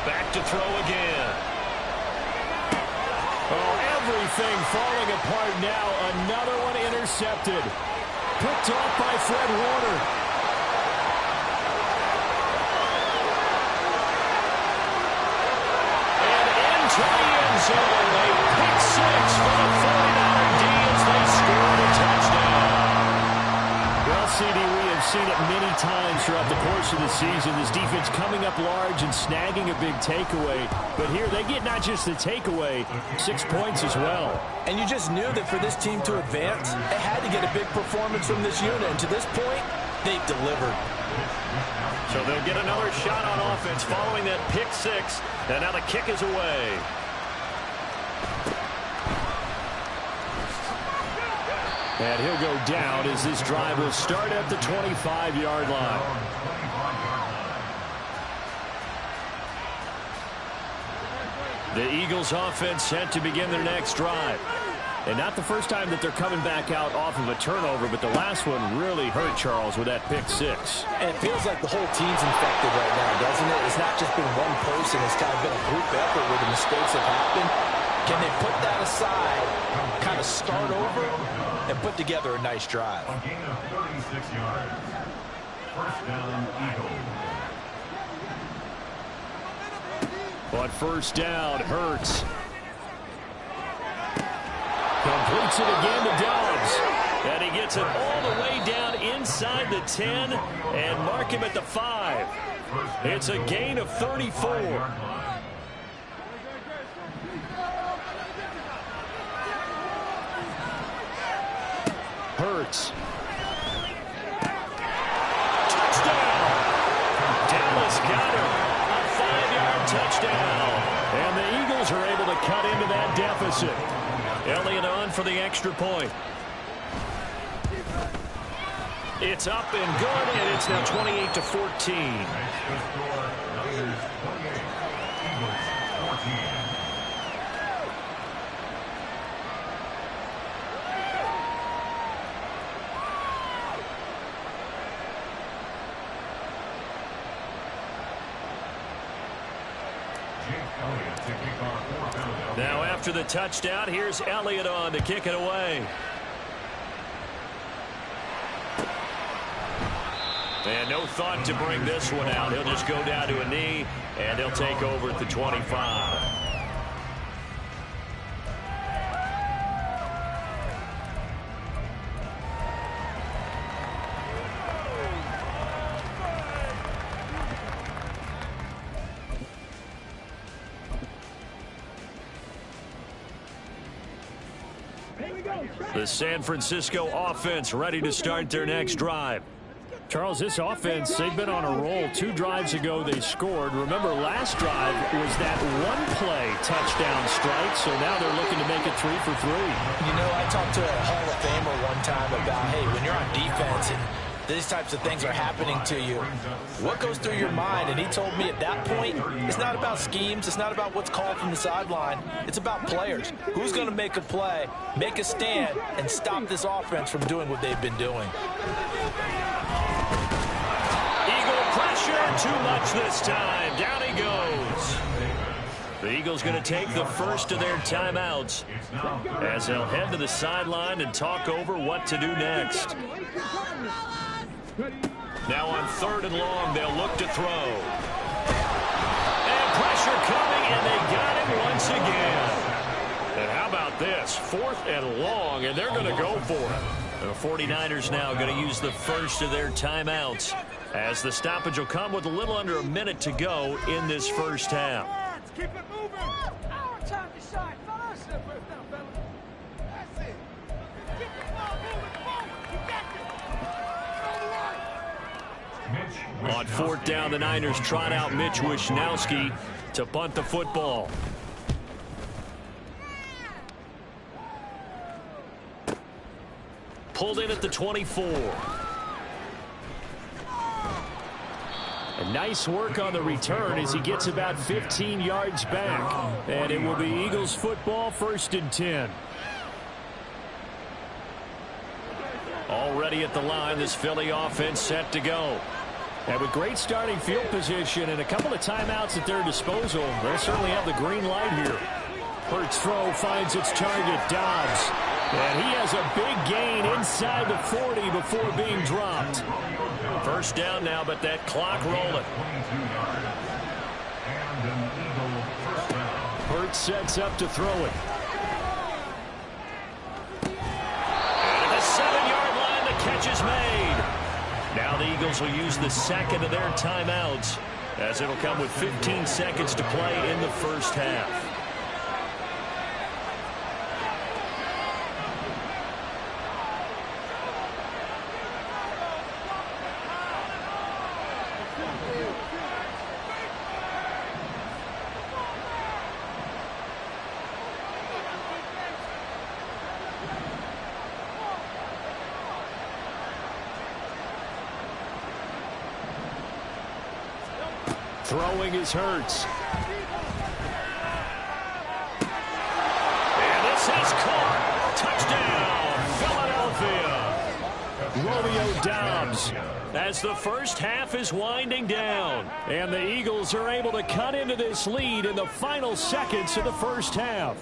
Back to throw again. Oh, everything falling apart now. Another one intercepted. Picked off by Fred Warner. And into the end zone. A pick 6 for the 49er D as they score a touchdown. Well, CD, we have seen it many times throughout the course of the season. This defense coming up large and snagging a big takeaway. But here they get not just the takeaway, 6 points as well. And you just knew that for this team to advance, they had to get a big performance from this unit. And to this point, they've delivered. So they'll get another shot on offense following that pick 6. And now the kick is away. And he'll go down as this drive will start at the 25-yard line. The Eagles offense set to begin their next drive. And not the first time that they're coming back out off of a turnover, but the last one really hurt Charles with that pick 6. And it feels like the whole team's infected right now, doesn't it? It's not just been one person. It's kind of been a group effort where the mistakes have happened. Can they put that aside, kind of start over, and put together a nice drive? A gain of 36 yards. First down, Eagles. But first down, Hurts. Completes it again to Dobbs. And he gets it all the way down inside the 10 and mark him at the 5. It's a gain of 34. Hurts. Touchdown! Dallas got him. A 5-yard touchdown. And the Eagles are able to cut into that deficit. Elliott on for the extra point. It's up and good, and it's now 28-14. Now after the touchdown, here's Elliott on to kick it away. And no thought to bring this one out. He'll just go down to a knee, and he'll take over at the 25. The San Francisco offense ready to start their next drive. Charles, this offense, they've been on a roll. 2 drives ago they scored. Remember, last drive was that one-play touchdown strike, so now they're looking to make it 3 for 3. You know, I talked to a Hall of Famer one time about, hey, when you're on defense and these types of things are happening to you, what goes through your mind? And he told me at that point, it's not about schemes. It's not about what's called from the sideline. It's about players. Who's going to make a play, make a stand, and stop this offense from doing what they've been doing? Eagle pressure, too much this time. Down he goes. The Eagles going to take the first of their timeouts as they'll head to the sideline and talk over what to do next. Now on 3rd and long, they'll look to throw. And pressure coming, and they got him once again. And how about this? It's 4th and long, and they're going to go for it. The 49ers now going to use the first of their timeouts, as the stoppage will come with a little under a minute to go in this first half. Keep it moving. Our time to shine, fellas. That's it. Keep the ball moving forward. You got this. On 4th down, the Niners trot out Mitch Wishnowsky to punt the football. Pulled in at the 24. And nice work on the return as he gets about 15 yards back. And it will be Eagles football, 1st and 10. Already at the line, this Philly offense set to go. And with great starting field position and a couple of timeouts at their disposal, they'll certainly have the green light here. Hurts throw finds its target, Dobbs. And he has a big gain inside the 40 before being dropped. First down now, but that clock rolling. Hurts sets up to throw it. And at the 7-yard line, the catch is made. Now the Eagles will use the second of their timeouts, as it'll come with 15 seconds to play in the first half. Throwing is Hurts. And this is caught. Touchdown, Philadelphia. Romeo Doubs, as the first half is winding down. And the Eagles are able to cut into this lead in the final seconds of the first half.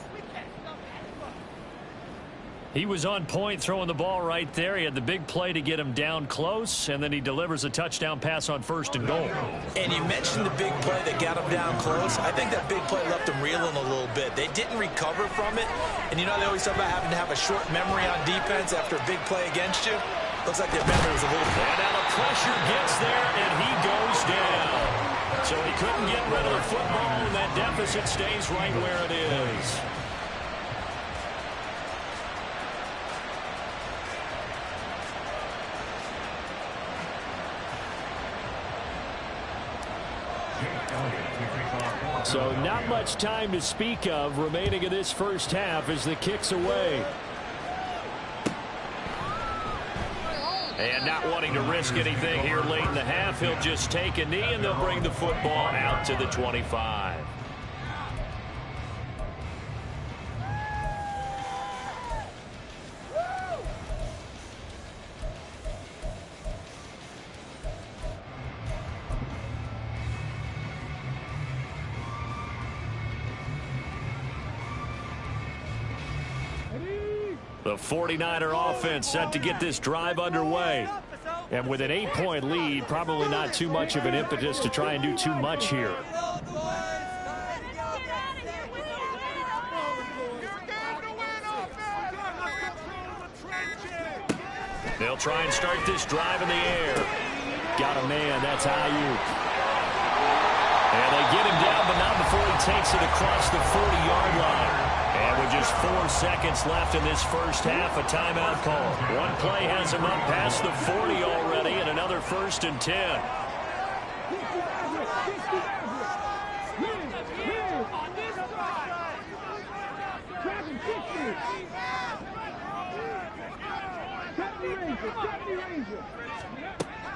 He was on point throwing the ball right there. He had the big play to get him down close, and then he delivers a touchdown pass on 1st and goal. And you mentioned the big play that got him down close. I think that big play left him reeling a little bit. They didn't recover from it. And you know, they always talk about having to have a short memory on defense after a big play against you. Looks like their memory was a little bit. And now the pressure gets there, and he goes down. So he couldn't get rid of the football, and that deficit stays right where it is. So not much time to speak of remaining in this first half as the kick's away. And not wanting to risk anything here late in the half, he'll just take a knee and they'll bring the football out to the 25. The 49er offense set to get this drive underway. And with an 8-point lead, probably not too much of an impetus to try and do too much here. They'll try and start this drive in the air. Got a man, that's Ayuk. And they get him down, but not before he takes it across the 40-yard line. And with just 4 seconds left in this first half, a timeout call. One play has him up past the 40 already, and another 1st and 10.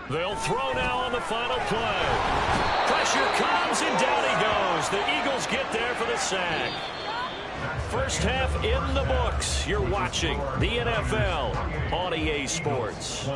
They'll throw now on the final play. Pressure comes, and down he goes. The Eagles get there for the sack. First half in the books. You're watching the NFL on EA Sports.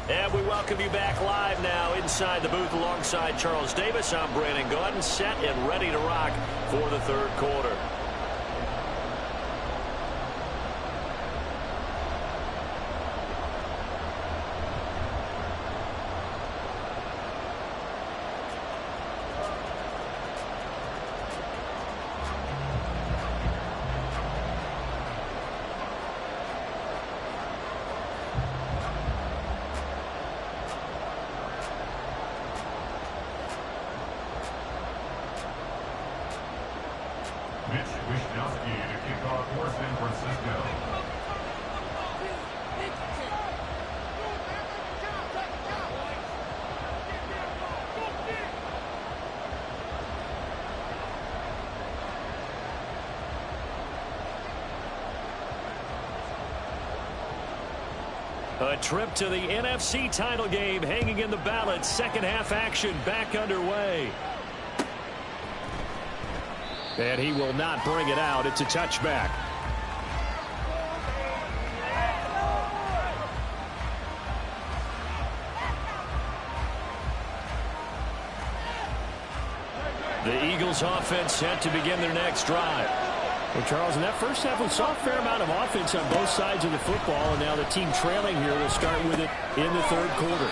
And we welcome you back live now inside the booth alongside Charles Davis. I'm Brandon Gaudin, set and ready to rock for the third quarter. Mitch Wishnowsky to kick off for San Francisco. A trip to the NFC title game hanging in the balance. Second half action back underway. And he will not bring it out. It's a touchback. The Eagles offense set to begin their next drive. Well, Charles, in that first half, we saw a fair amount of offense on both sides of the football, and now the team trailing here will start with it in the third quarter.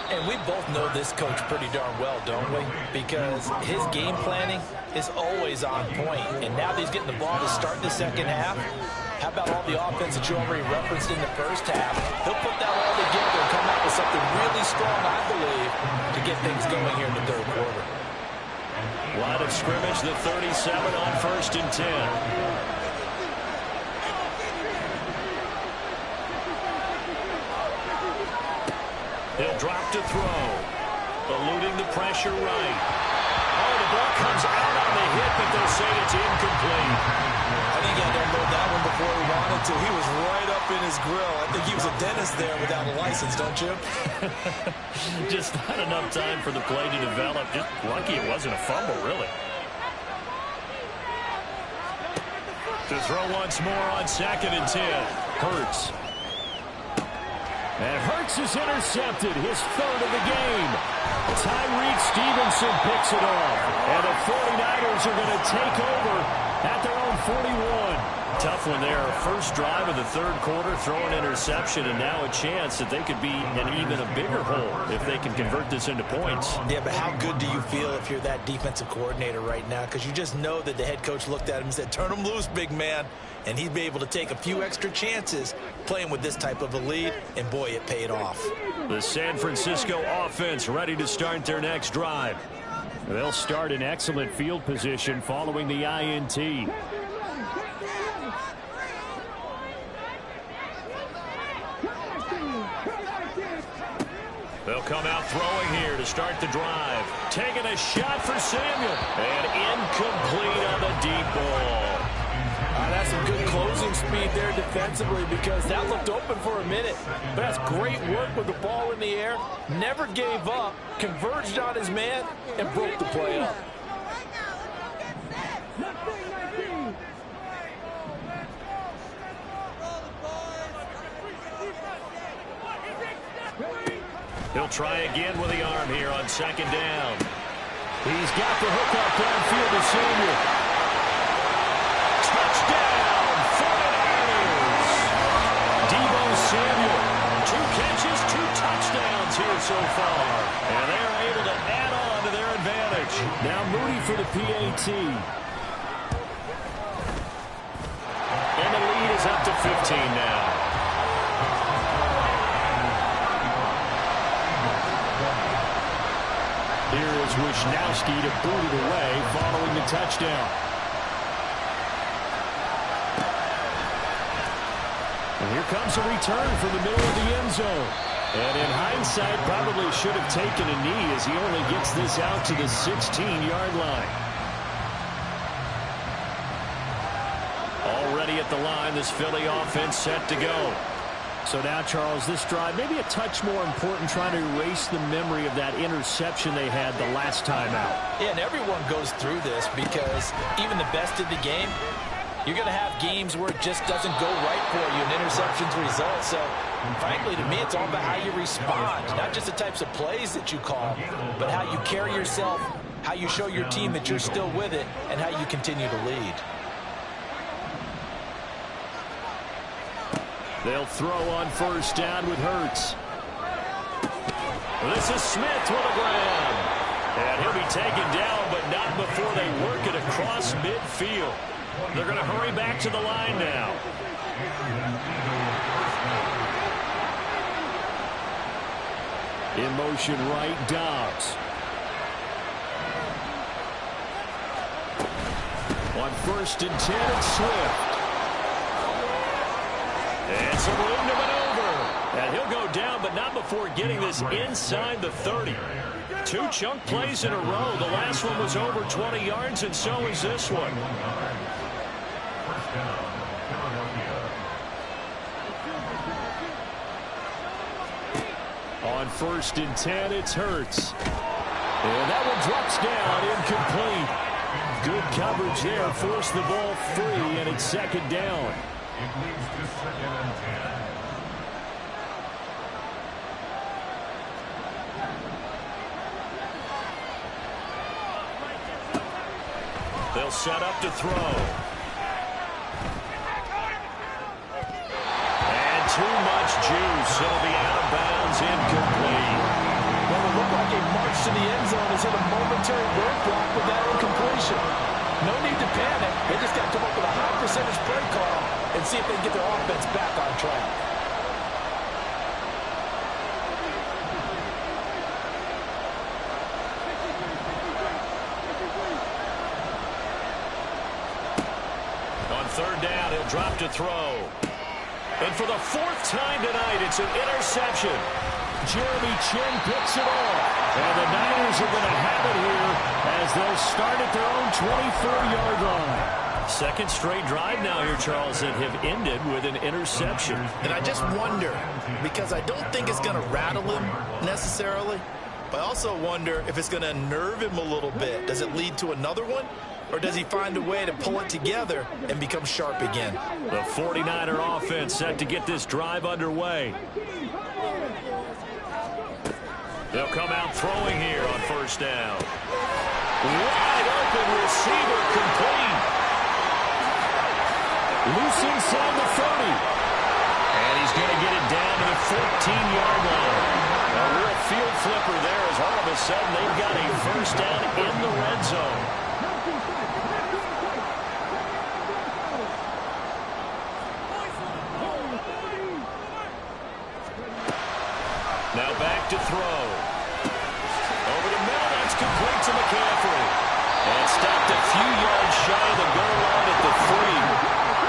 And we both know this coach pretty darn well, don't we? Because his game planning is always on point. And now that he's getting the ball to start the second half, how about all the offense that you already referenced in the first half? He'll put that all together and come out with something really strong, I believe, to get things going here in the third quarter. Line of scrimmage, the 37 on 1st and 10. He'll drop to throw. Eluding the pressure right. Oh, the ball comes out on the hit, but they'll say it's incomplete. I think he had to unload that one before he wanted to. He was right up in his grill. I think he was a dentist there without a license, don't you? Just not enough time for the play to develop. Just lucky it wasn't a fumble, really. To throw once more on 2nd and 10. Hurts. And Hurts is intercepted, his third of the game. Tyreek Stevenson picks it off. And the 49ers are going to take over at their own 41. Tough one there. First drive of the third quarter, throw an interception, and now a chance that they could be in even a bigger hole if they can convert this into points. Yeah, but how good do you feel if you're that defensive coordinator right now? Because you just know that the head coach looked at him and said, turn him loose, big man. And he'd be able to take a few extra chances playing with this type of a lead, and boy, it paid off. The San Francisco offense ready to start their next drive. They'll start in excellent field position following the INT. They'll come out throwing here to start the drive. Taking a shot for Samuel. And incomplete on the deep ball. That's some good closing speed there defensively, because that looked open for a minute. But that's great work with the ball in the air. Never gave up, converged on his man, and broke the play up. He'll try again with the arm here on 2nd down. He's got the hook up downfield to Samuel. Touchdown, 49ers. Deebo Samuel, 2 catches, 2 touchdowns here so far. And they're able to add on to their advantage. Now Moody for the PAT. And the lead is up to 15 now. Here is Wishnowsky to boot it away following the touchdown. And here comes a return from the middle of the end zone. And in hindsight, probably should have taken a knee as he only gets this out to the 16-yard line. Already at the line, this Philly offense set to go. So now, Charles, this drive maybe a touch more important, trying to erase the memory of that interception they had the last time out. Yeah, and everyone goes through this, because even the best of the game, you're going to have games where it just doesn't go right for you, and interceptions result. So Frankly, to me, it's all about how you respond. Not just the types of plays that you call, but how you carry yourself, how you show your team that you're still with it, and how you continue to lead. They'll throw on first down with Hurts. This is Smith with a grab. And he'll be taken down, but not before they work it across midfield. They're going to hurry back to the line now. In motion right, Dobbs. On 1st and 10, it's Swift. And some room to maneuver. And he'll go down, but not before getting this inside the 30. 2 chunk plays in a row. The last one was over 20 yards, and so is this one. On 1st and 10, it's Hurts. And that one drops down, incomplete. Good coverage there, forced the ball free, and it's 2nd down. It leads to 2nd and 10. They'll set up to throw. And too much juice. It'll be out of bounds, incomplete. Well, it looked like a march to the end zone has hit a momentary roadblock with that incompletion. No need to panic. They just got to come up with a high percentage play call and see if they can get their offense back on track. On 3rd down, he'll drop to throw. And for the 4th time tonight, it's an interception. Jeremy Chinn picks it off. And the Niners are going to have it here as they'll start at their own 24-yard line. 2nd straight drive now here, Charles, that have ended with an interception. And I just wonder, because I don't think it's going to rattle him necessarily, but I also wonder if it's going to unnerve him a little bit. Does it lead to another one? Or does he find a way to pull it together and become sharp again? The 49er offense set to get this drive underway. They'll come out throwing here on 1st down. Wide open receiver complete. Loose inside the 30. And he's going to get it down to the 14-yard line. A real field flipper there as all of a sudden they've got a 1st down in the red zone. Now back to throw. Over the middle, that's complete to McCaffrey. And stopped a few yards shy of the goal line at the 3.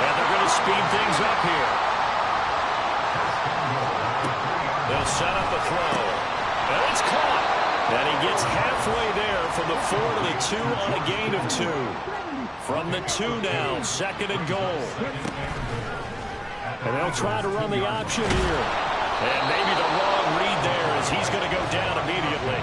And they're going to speed things up here. They'll set up a throw. And it's caught. And he gets halfway there from the 4 to the 2 on a gain of 2. From the 2 now, 2nd and goal. And they'll try to run the option here. And maybe the wrong read there as he's going to go down immediately.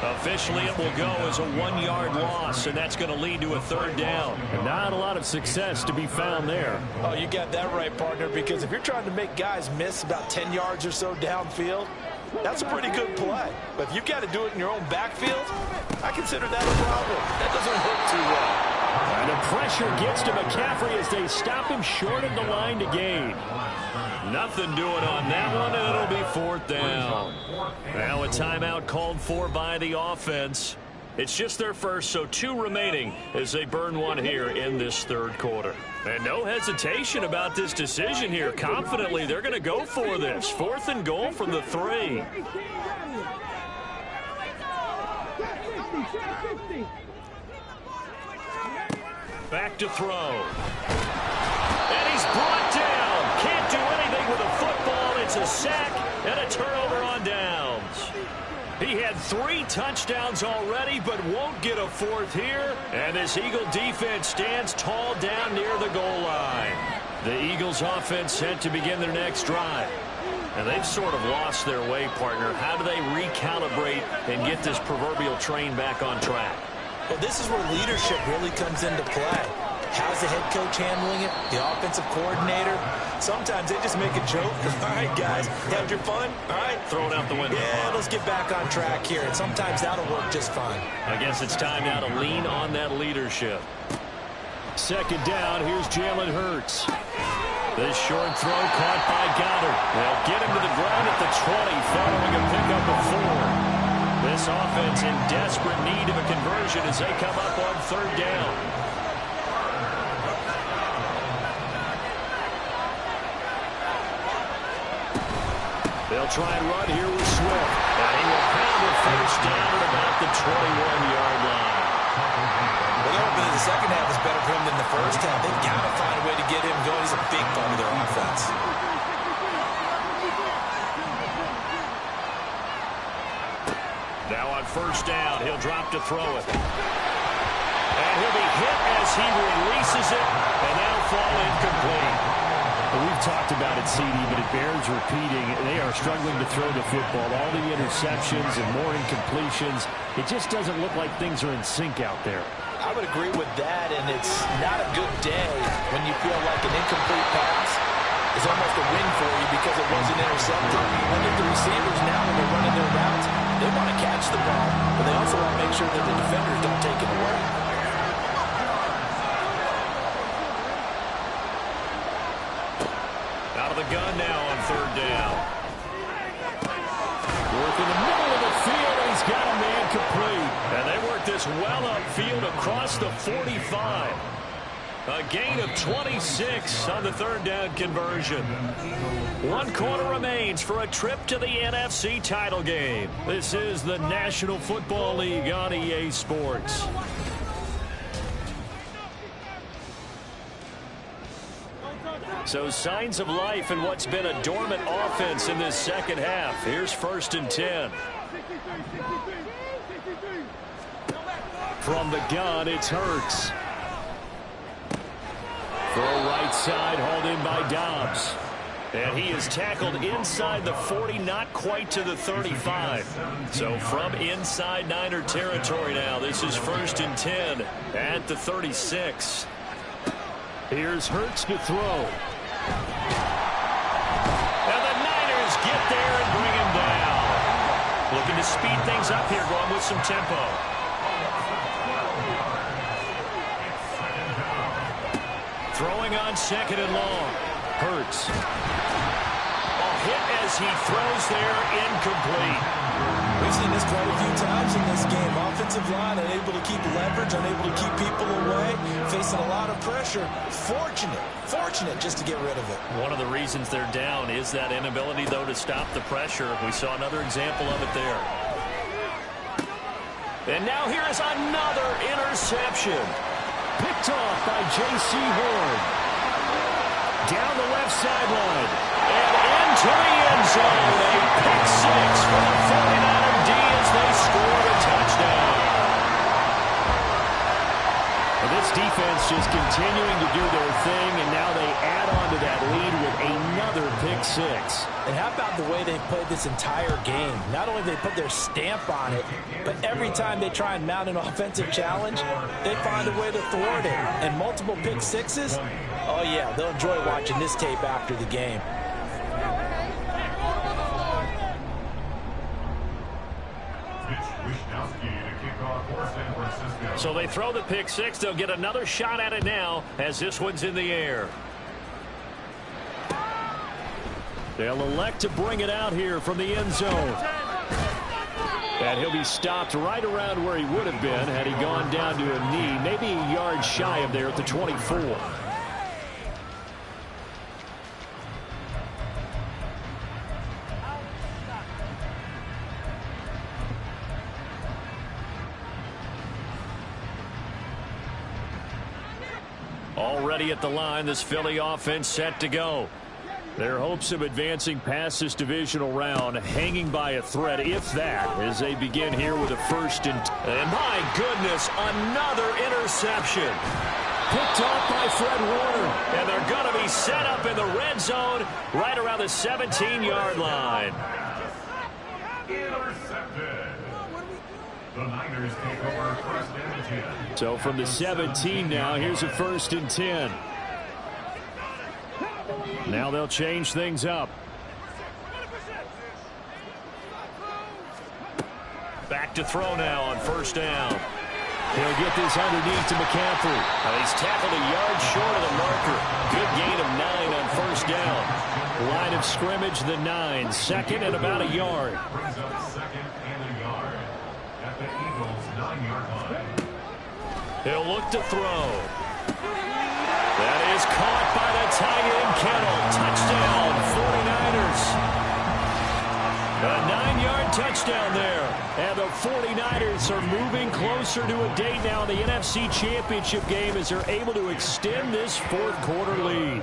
Officially, it will go as a 1-yard loss, and that's going to lead to a 3rd down. And not a lot of success to be found there. Oh, you got that right, partner, because if you're trying to make guys miss about 10 yards or so downfield, that's a pretty good play. But if you've got to do it in your own backfield, I consider that a problem. That doesn't look too well. And the pressure gets to McCaffrey as they stop him short of the line to gain. Nothing doing on that one, and it'll be 4th down. Now a timeout called for by the offense. It's just their first, so 2 remaining as they burn one here in this 3rd quarter. And no hesitation about this decision here. Confidently, they're going to go for this. 4th and goal from the 3. Back to throw. And he's brought down. Can't do anything with a football. It's a sack and a turnover on downs. He had 3 touchdowns already, but won't get a 4th here. And this Eagle defense stands tall down near the goal line. The Eagles offense set to begin their next drive. And they've sort of lost their way, partner. How do they recalibrate and get this proverbial train back on track? Well, this is where leadership really comes into play. How's the head coach handling it? The offensive coordinator? Sometimes they just make a joke. All right, guys, had your fun? All right. Throw it out the window. Yeah, let's get back on track here. And sometimes that'll work just fine. I guess it's time now to lean on that leadership. Second down, here's Jalen Hurts. This short throw caught by Goddard. They'll get him to the ground at the 20 following a pickup of 4. This offense in desperate need of a conversion as they come up on third down. They'll try and run here with Swift. And he will pound it first down at about the 21-yard line. Well, they're hoping that the second half is better for him than the first half. They've got to find a way to get him going. He's a big part of their offense. Now on first down, he'll drop to throw it. And he'll be hit as he releases it, and that'll fall incomplete. Well, we've talked about it, CD, but it bears repeating. They are struggling to throw the football. All the interceptions and more incompletions. It just doesn't look like things are in sync out there. I would agree with that, and it's not a good day when you feel like an incomplete pass is almost a win for you because it wasn't intercepted. And if the receivers now, when they're running their routes, they want to catch the ball, but they also want to make sure that the defenders don't take it away. Out of the gun now on third down. Work in the middle of the field, and he's got a man complete. And they work this well upfield across the 45. A gain of 26 on the third down conversion. 1 quarter remains for a trip to the NFC title game. This is the National Football League on EA Sports. So signs of life in what's been a dormant offense in this second half. Here's 1st and 10. From the gun, it's Hurts. Throw right side, hauled in by Dobbs. And he is tackled inside the 40, not quite to the 35. So from inside Niner territory now, this is 1st and 10 at the 36. Here's Hurts to throw. And the Niners get there and bring him down. Looking to speed things up here, going with some tempo. Throwing on 2nd and long. Hurts. A hit as he throws there, incomplete. We've seen this quite a few times in this game. Offensive line unable to keep leverage, unable to keep people away, facing a lot of pressure. Fortunate just to get rid of it. One of the reasons they're down is that inability, though, to stop the pressure. We saw another example of it there. And now here is another interception. Picked off by J.C. Horn. Down the left sideline. And into the end zone. A pick 6 for the 49er D as they score a touchdown. Well, this defense just continuing to do their thing, and now they add on to that lead with another pick 6. And how about the way they've played this entire game? Not only do they put their stamp on it, but every time they try and mount an offensive challenge, they find a way to thwart it. And multiple pick 6s, oh yeah, they'll enjoy watching this tape after the game. So they throw the pick 6. They'll get another shot at it now as this one's in the air. They'll elect to bring it out here from the end zone. And he'll be stopped right around where he would have been had he gone down to a knee, maybe a yard shy of there at the 24. Already at the line, this Philly offense set to go. Their hopes of advancing past this divisional round hanging by a thread, if that, as they begin here with a 1st and my goodness, another interception. Picked off by Fred Warner, and they're going to be set up in the red zone right around the 17-yard line. Intercepted. The Niners take over first and 10. So from the 17 now, here's a 1st and 10. Now they'll change things up. Back to throw now on 1st down. He'll get this underneath to McCaffrey. He's tackled a yard short of the marker. Good gain of 9 on 1st down. Line of scrimmage, the 9. 2nd and about a yard. Brings up 2nd and a yard at the Eagles' 9-yard line. He'll look to throw. That is caught by the tight end, Kittle. Touchdown, 49ers. A 9-yard touchdown there. And the 49ers are moving closer to a date now in the NFC Championship game as they're able to extend this 4th quarter lead.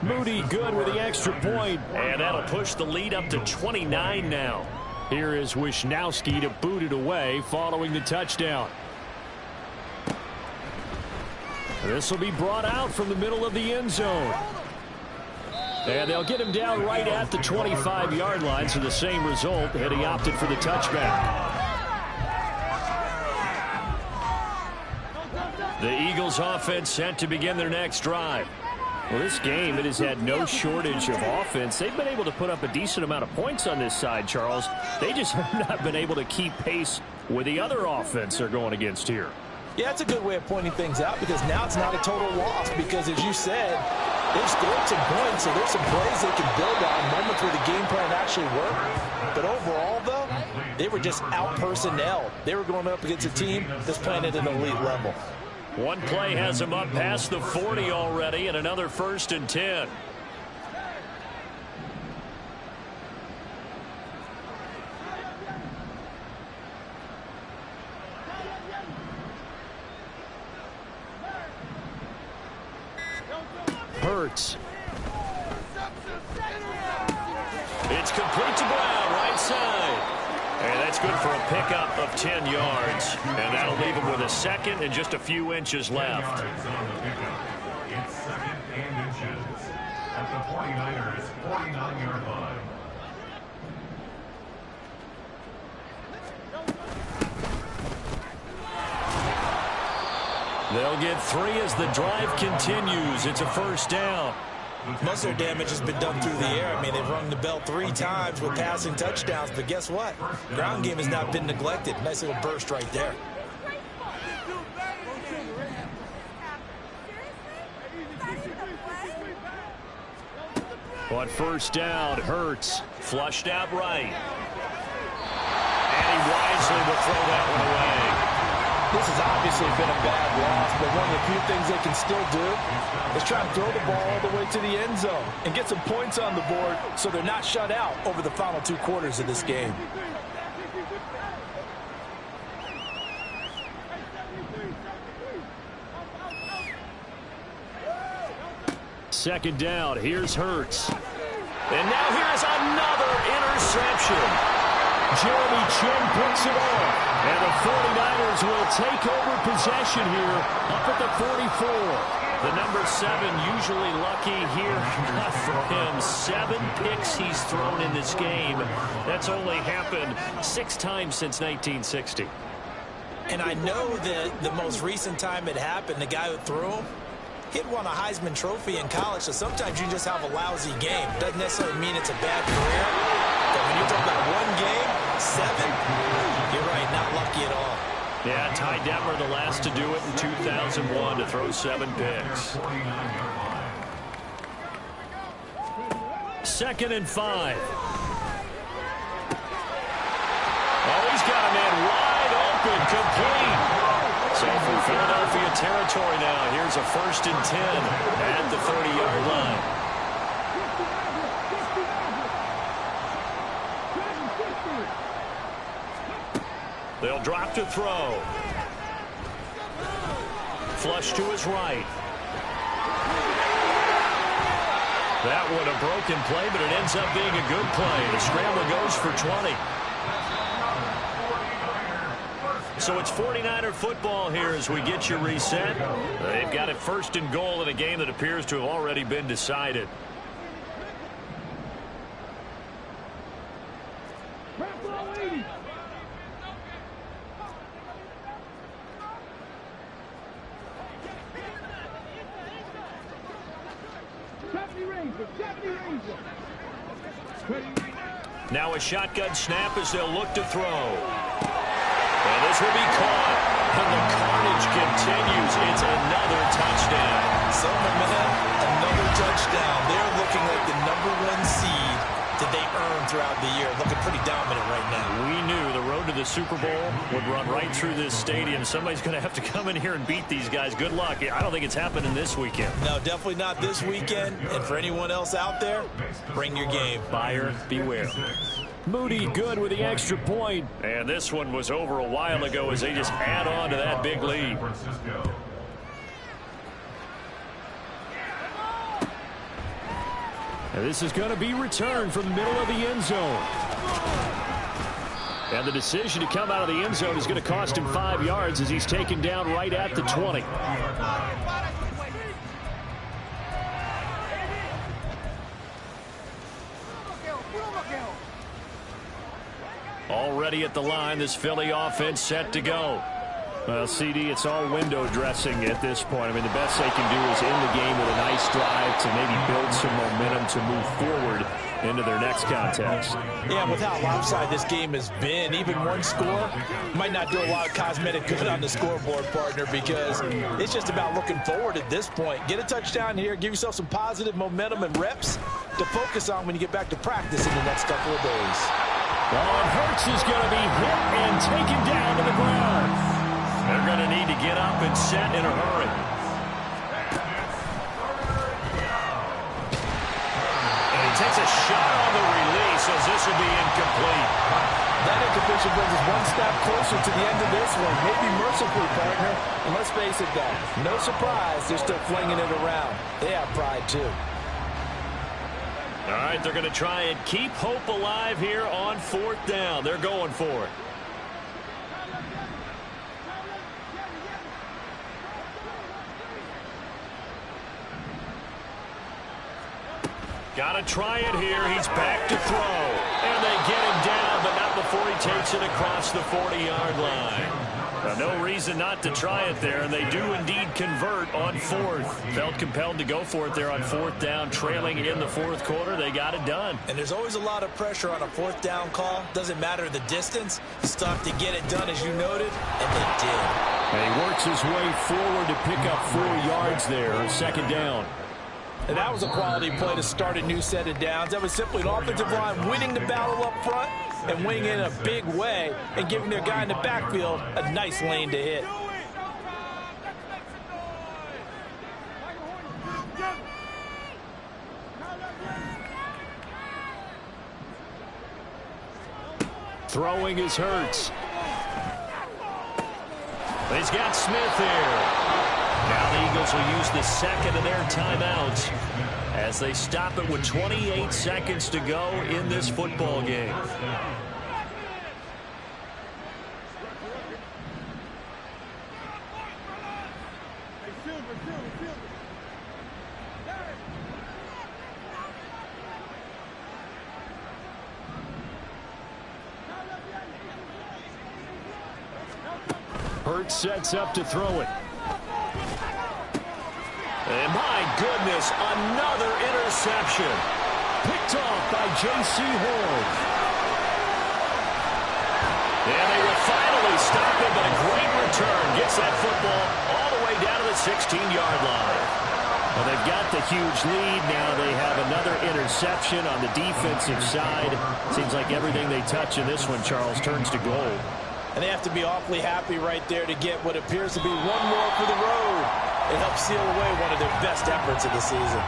Moody good with the extra point. And that'll push the lead up to 29 now. Here is Wisnowski to boot it away following the touchdown. This will be brought out from the middle of the end zone. And they'll get him down right at the 25-yard line, so the same result, and he opted for the touchback. The Eagles offense set to begin their next drive. Well, this game, it has had no shortage of offense. They've been able to put up a decent amount of points on this side, Charles. They just have not been able to keep pace with the other offense they're going against here. Yeah, it's a good way of pointing things out because now it's not a total loss because, as you said, they've scored some points, so there's some plays they can build on, moments where the game plan actually worked. But overall, though, they were just out-personnel. They were going up against a team that's playing at an elite level. One play has them up past the 40 already, and another 1st and 10. Hurts. It's complete to Brown, right side. And that's good for a pickup of 10 yards. And that'll leave him with a 2nd and just a few inches left. It's 2nd and inches at the 49ers' 49-yard line. They'll get 3 as the drive continues. It's a 1st down. Muscle damage has been done through the air. I mean, they've rung the bell 3 times with passing touchdowns, but guess what? Ground game has not been neglected. Nice little burst right there. On 1st down, Hurts flushed out right. And he wisely will throw that one away. This has obviously been a bad loss, but one of the few things they can still do is try and throw the ball all the way to the end zone and get some points on the board so they're not shut out over the final 2 quarters of this game. Second down, here's Hurts. And now here's another interception. Jeremy Chinn picks it off. And the 49ers will take over possession here up at the 44. The number 7 usually lucky here. Not for him. 7 picks he's thrown in this game. That's only happened 6 times since 1960. And I know that the most recent time it happened, the guy who threw him, he'd won a Heisman Trophy in college, so sometimes you just have a lousy game. Doesn't necessarily mean it's a bad career. But when you talk about 1 game, 7, you're right, not lucky at all. Yeah, Ty Detmer, the last to do it in 2001, to throw 7 picks. 2nd and 5. Oh, he's got a man wide open, complete. So from Philadelphia territory now, here's a 1st and 10 at the 30-yard line. They'll drop to throw. Flush to his right. That one a broken play, but it ends up being a good play. The scrambler goes for 20. So it's 49er football here as we get you reset. They've got it 1st and goal in a game that appears to have already been decided. Now a shotgun snap as they'll look to throw. And this will be caught. And the carnage continues. It's another touchdown. So, my man, another touchdown. They're looking like the #1 seed that they earned throughout the year. Looking pretty dominant right now. We knew the road to the Super Bowl would run right through this stadium. Somebody's going to have to come in here and beat these guys. Good luck. I don't think it's happening this weekend. No, definitely not this weekend. And for anyone else out there, bring your game. Buyer beware. Moody good with the extra point. And this one was over a while ago as they just add on to that big lead. And this is going to be returned from the middle of the end zone. And the decision to come out of the end zone is going to cost him 5 yards as he's taken down right at the 20. Already at the line, this Philly offense set to go. Well, CD, it's all window dressing at this point. I mean, the best they can do is end the game with a nice drive to maybe build some momentum to move forward into their next contest. Yeah, with how lopsided this game has been, even one score might not do a lot of cosmetic good on the scoreboard, partner, because it's just about looking forward at this point. Get a touchdown here, give yourself some positive momentum and reps to focus on when you get back to practice in the next couple of days. Well, and Hurts is going to be hit and taken down to the ground. They're going to need to get up and set in a hurry. And he takes a shot on the release as this will be incomplete. That incompletion brings us one step closer to the end of this one. Maybe mercifully, partner. And let's face it, though, no surprise, they're still flinging it around. They have pride, too. All right, they're going to try and keep hope alive here on 4th down. They're going for it. Got to try it here. He's back to throw. And they get him down, but not before he takes it across the 40-yard line. No reason not to try it there, and they do indeed convert on 4th. Felt compelled to go for it there on 4th down, trailing in the 4th quarter. They got it done. And there's always a lot of pressure on a 4th down call. Doesn't matter the distance. You still have to get it done, as you noted, and they did. And he works his way forward to pick up 4 yards there on 2nd down. And that was a quality play to start a new set of downs. That was simply an offensive line winning the battle up front and winning in a big way and giving their guy in the backfield a nice lane to hit. Throwing is Hurts. He's got Smith here. Now the Eagles will use the second of their timeouts as they stop it with 28 seconds to go in this football game. Hurts sets up to throw it. And my goodness, another interception. Picked off by J.C. Horn. And they will finally stop him, but a great return. Gets that football all the way down to the 16-yard line. Well, they've got the huge lead. Now they have another interception on the defensive side. Seems like everything they touch in this one, Charles, turns to gold. And they have to be awfully happy right there to get what appears to be one more for the road. It helps seal away one of their best efforts of the season.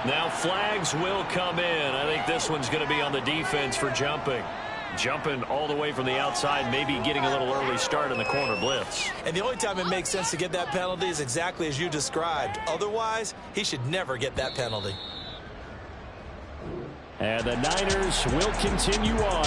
Now flags will come in. I think this one's going to be on the defense for jumping. Jumping all the way from the outside, maybe getting a little early start in the corner blitz. And the only time it makes sense to get that penalty is exactly as you described. Otherwise, he should never get that penalty. And the Niners will continue on.